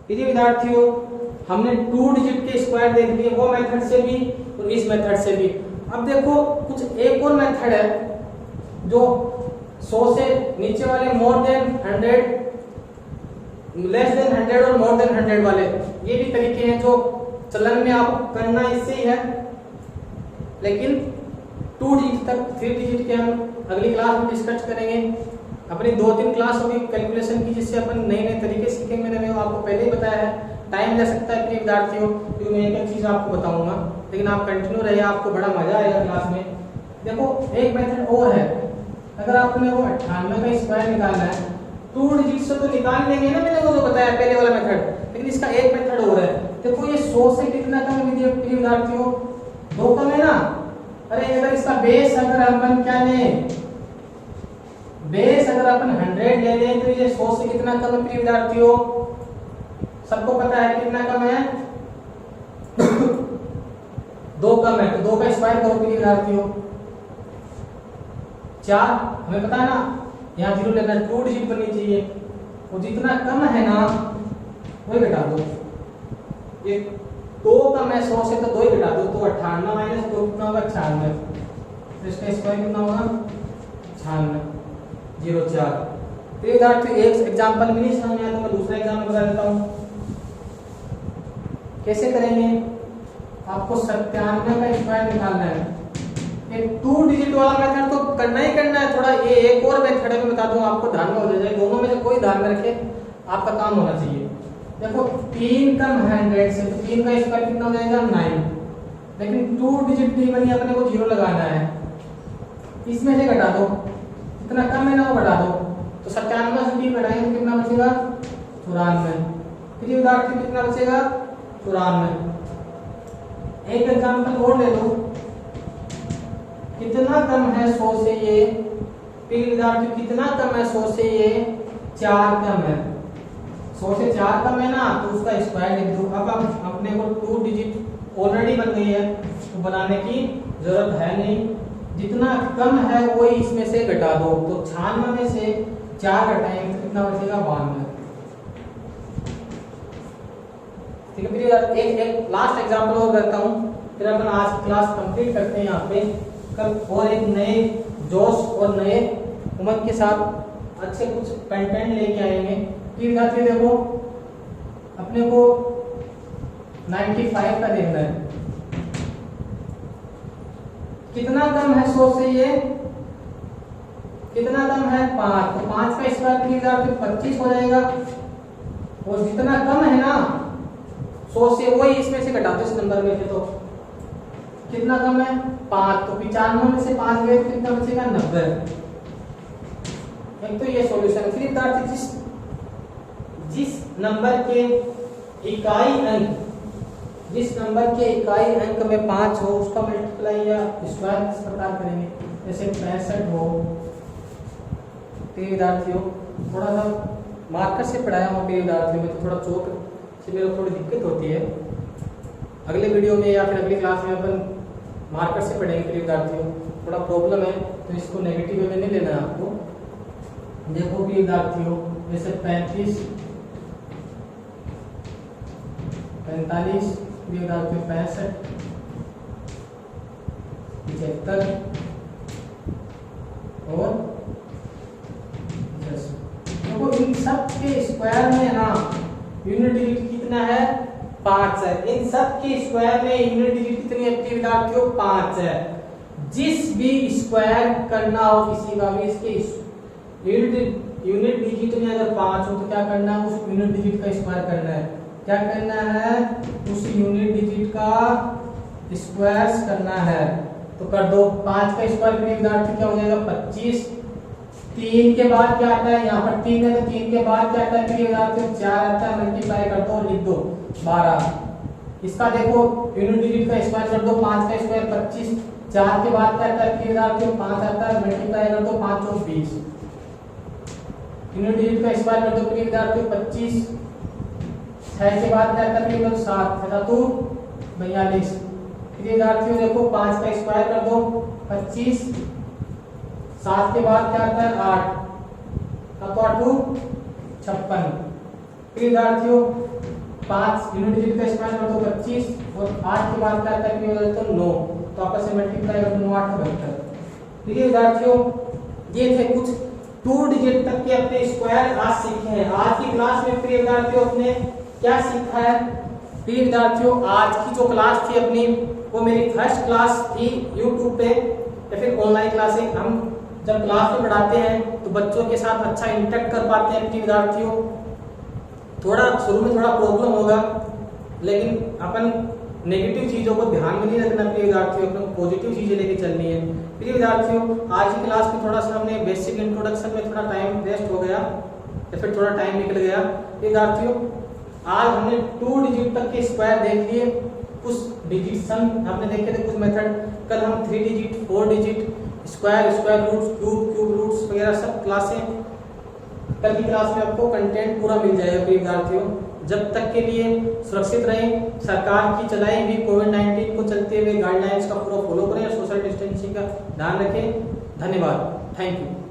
प्रिय विद्यार्थियों। हमने 2 डिजिट के स्क्वायर देख लिए, वो मेथड से भी और इस मेथड से भी। अब देखो कुछ एक और मेथड है जो 100 से नीचे वाले मोर देन 100, लेस देन 100 और मोर देन 100 वाले, ये भी तरीके हैं जो चलन में आपको करना इससे ही है, लेकिन 2 डिजिट तक 3 डिजिट के हम अगली क्लास में डिस्कस करेंगे। अपनी 2-3 क्लास होगी कैलकुलेशन की, जिससे अपन नए नए तरीके सीखेंगे। मैंने आपको पहले ही बताया है, टाइम ले सकता है प्रिय विद्यार्थियों, क्योंकि मैं एक चीज आपको बताऊंगा, लेकिन आप कंटिन्यू रहिए, आपको बड़ा मजा आएगा क्लास में। देखो एक मेथड और है, अगर आपने वो 98 का स्क्वायर निकालना है 2 डिजिट से तो निकाल लेंगे ना, मैंने वो जो बताया पहले वाला मेथड, लेकिन इसका एक मेथड और है। देखो ये 100 से कितना कम है विद्यार्थियों, 2 कम है ना। अरे अगर इसका बेस अगर अपन क्या लें, बेस अगर अपन 100 ले लें तो ये 100 से कितना कम है विद्यार्थियों, सबको पता है कितना कम है 2 कम है, तो 2 का स्क्वायर करो विद्यार्थियों 4, हमें पता है ना यहाँ 0 लेना, 2 डिजिट बननी चाहिए, वो जितना कम है ना वही घटा दो। ये 2 कम है 100 से तो 2 ही घटा दो, तो 98 माइनस 2 कितना होगा 96, तो इसका स्क्वायर कितना होगा 96, 04। तो ये विद्यार्थियों एक एग्जांपल मिली समझ में आया, तो मैं दूसरा एग्जांपल बता देता हूँ कैसे करेंगे। आपको 97 का स्क्वायर निकालना है, ये 2 डिजिट वाला मेथड तो करना ही करना है, थोड़ा ये एक और मेथड है मैं बता दूं आपको, ध्यान में हो जाए, दोनों में से कोई ध्यान में रखे, आपका काम होना चाहिए। देखो 3 कम है 100 से, तो 3 का स्क्वायर कितना हो जाएगा 9, लेकिन 2 डिजिट नहीं बनी, अपने को 0 लगाना है, इसमें से घटा दो, इतना कम है ना वो घटा दो, तो 97 से 3 घटाएंगे तो कितना बचेगा 94, फिर विद्यार्थी कितना बचेगा 94। एक एग्जांपल और ले लो, कितना कम है 100 से ये, फिर विद्यार्थी कितना कम है 100 से ये 4 कम है, 100 से 4 कम है ना, तो उसका स्क्वायर लिख दो। अब अपने को 2 डिजिट ऑलरेडी बन गई है, तो बनाने की जरूरत है नहीं, जितना कम है वही इसमें से घटा दो, तो 96 में से 4 घटाएंगे तो कितना बचेगा 92। ठीक है, फिर एक लास्ट एग्जांपल और करता हूँ, फिर अपन आज की क्लास कंप्लीट करते हैं। यहाँ पे कल और एक नए जोश और नए उमंग के साथ अच्छे कुछ कंटेंट लेके आएंगे। फिर विद्यार्थी देखो अपने को 95 का देखना है, कितना कम है 100 से ये, कितना कम है 5, तो 5 का स्क्वायर विद्यार्थी 25 हो जाएगा, और जितना कम है ना 100 से वही इसमें से घटा दो, इस नंबर में से, तो कितना कम है 5, तो 95 में से 5 गए तो कितना बचेगा 90। एक तो ये सॉल्यूशन। फिर विद्यार्थी जिस नंबर के इकाई अंक, जिस नंबर के इकाई अंक में 5 हो उसका मल्टीप्लाई या स्क्वायर किस प्रकार करेंगे, जैसे 65 हो। विद्यार्थियों थोड़ा सा मार्कर से पढ़ाया हूँ विद्यार्थियों में, तो थोड़ा चौक से मेरे को थोड़ी दिक्कत होती है। अगले वीडियो में या फिर अगली क्लास में अपन मार्कर से पढ़ेंगे विद्यार्थियों, थोड़ा प्रॉब्लम है तो इसको नेगेटिव वे में नहीं लेना है आपको। देखो कि विद्यार्थियों जैसे 35, 45, विद्यार्थियों 65, 75 और 10। देखो इन सब के स्क्वायर में ना यूनिट डिजिट कितना है 5 है, इन सब के स्क्वायर में यूनिट डिजिट कितनी है विद्यार्थियों 5 है। जिस भी स्क्वायर करना हो किसी का भी, इसके यूनिट डिजिट में अगर 5 हो तो क्या करना है, उस यूनिट डिजिट का स्क्वायर करना है। क्या करना है, उस यूनिट डिजिट का स्क्वायर करना है, तो कर दो। 5 का स्क्वायर करेंगे विद्यार्थी क्या हो जाएगा 25। 3 के बाद क्या आता है, यहाँ पर 3 है तो 3 के बाद क्या आता है विद्यार्थी 4 आता है, मल्टीप्लाई कर दो, लिख दो 12। इसका देखो यूनिट डिजिट का स्क्वायर कर दो, 5 का स्क्वायर 25, 4 के बाद क्या आता है विद्यार्थियों 5 आता है, मल्टीप्लाई कर दो 5 और 20। यूनिट डिजिट का स्क्वायर कर दो विद्यार्थियों 25, 6 के बाद क्या आता है 7, 7 तो 42। विद्यार्थियों देखो 5 का स्क्वायर कर दो 25, 7 के बाद क्या आता है 8, तो 8 56। विद्यार्थियों 5 यूनिट डिजिट का स्क्वायर कर दो 25, और 8 के बाद क्या आता है तो 9, तो आपस में मल्टीप्लाई कर दो 9 8 72। ठीक है विद्यार्थियों, ये थे कुछ 2 डिजिट तक के अपने स्क्वायर आज सीखे हैं। आज की क्लास में प्रिय विद्यार्थियों अपने क्या सीखा है। प्रिय विद्यार्थियों आज की जो क्लास थी अपनी, वो मेरी फर्स्ट क्लास थी यूट्यूब पे या फिर ऑनलाइन क्लासेस। हम जब क्लास में पढ़ाते हैं तो बच्चों के साथ अच्छा इंटरेक्ट कर पाते हैं। प्रिय विद्यार्थियों थोड़ा शुरू में थोड़ा प्रॉब्लम होगा, लेकिन अपन नेगेटिव चीजों को ध्यान में नहीं रखना प्रिय विद्यार्थियों, अपने पॉजिटिव चीजें लेके चलनी है। प्रिय विद्यार्थियों, आज की क्लास में थोड़ा सा हमने बेसिक इंट्रोडक्शन में थोड़ा टाइम वेस्ट हो गया या फिर थोड़ा टाइम निकल गया। विद्यार्थियों, आज हमने 2 डिजिट तक के स्क्वायर देख लिए, कुछ डिजिशन हमने देखे थे, कुछ मेथड। कल हम 3 digit, 4 digit, square, square roots, cube roots वगैरह सब क्लासें, कल की क्लास में आपको कंटेंट पूरा मिल जाएगा प्रिय विद्यार्थियों। जब तक के लिए सुरक्षित रहें, सरकार की चलाई हुई कोविड-19 को चलते हुए गाइडलाइंस का पूरा फॉलो करें, सोशल डिस्टेंसिंग का ध्यान रखें। धन्यवाद, थैंक यू।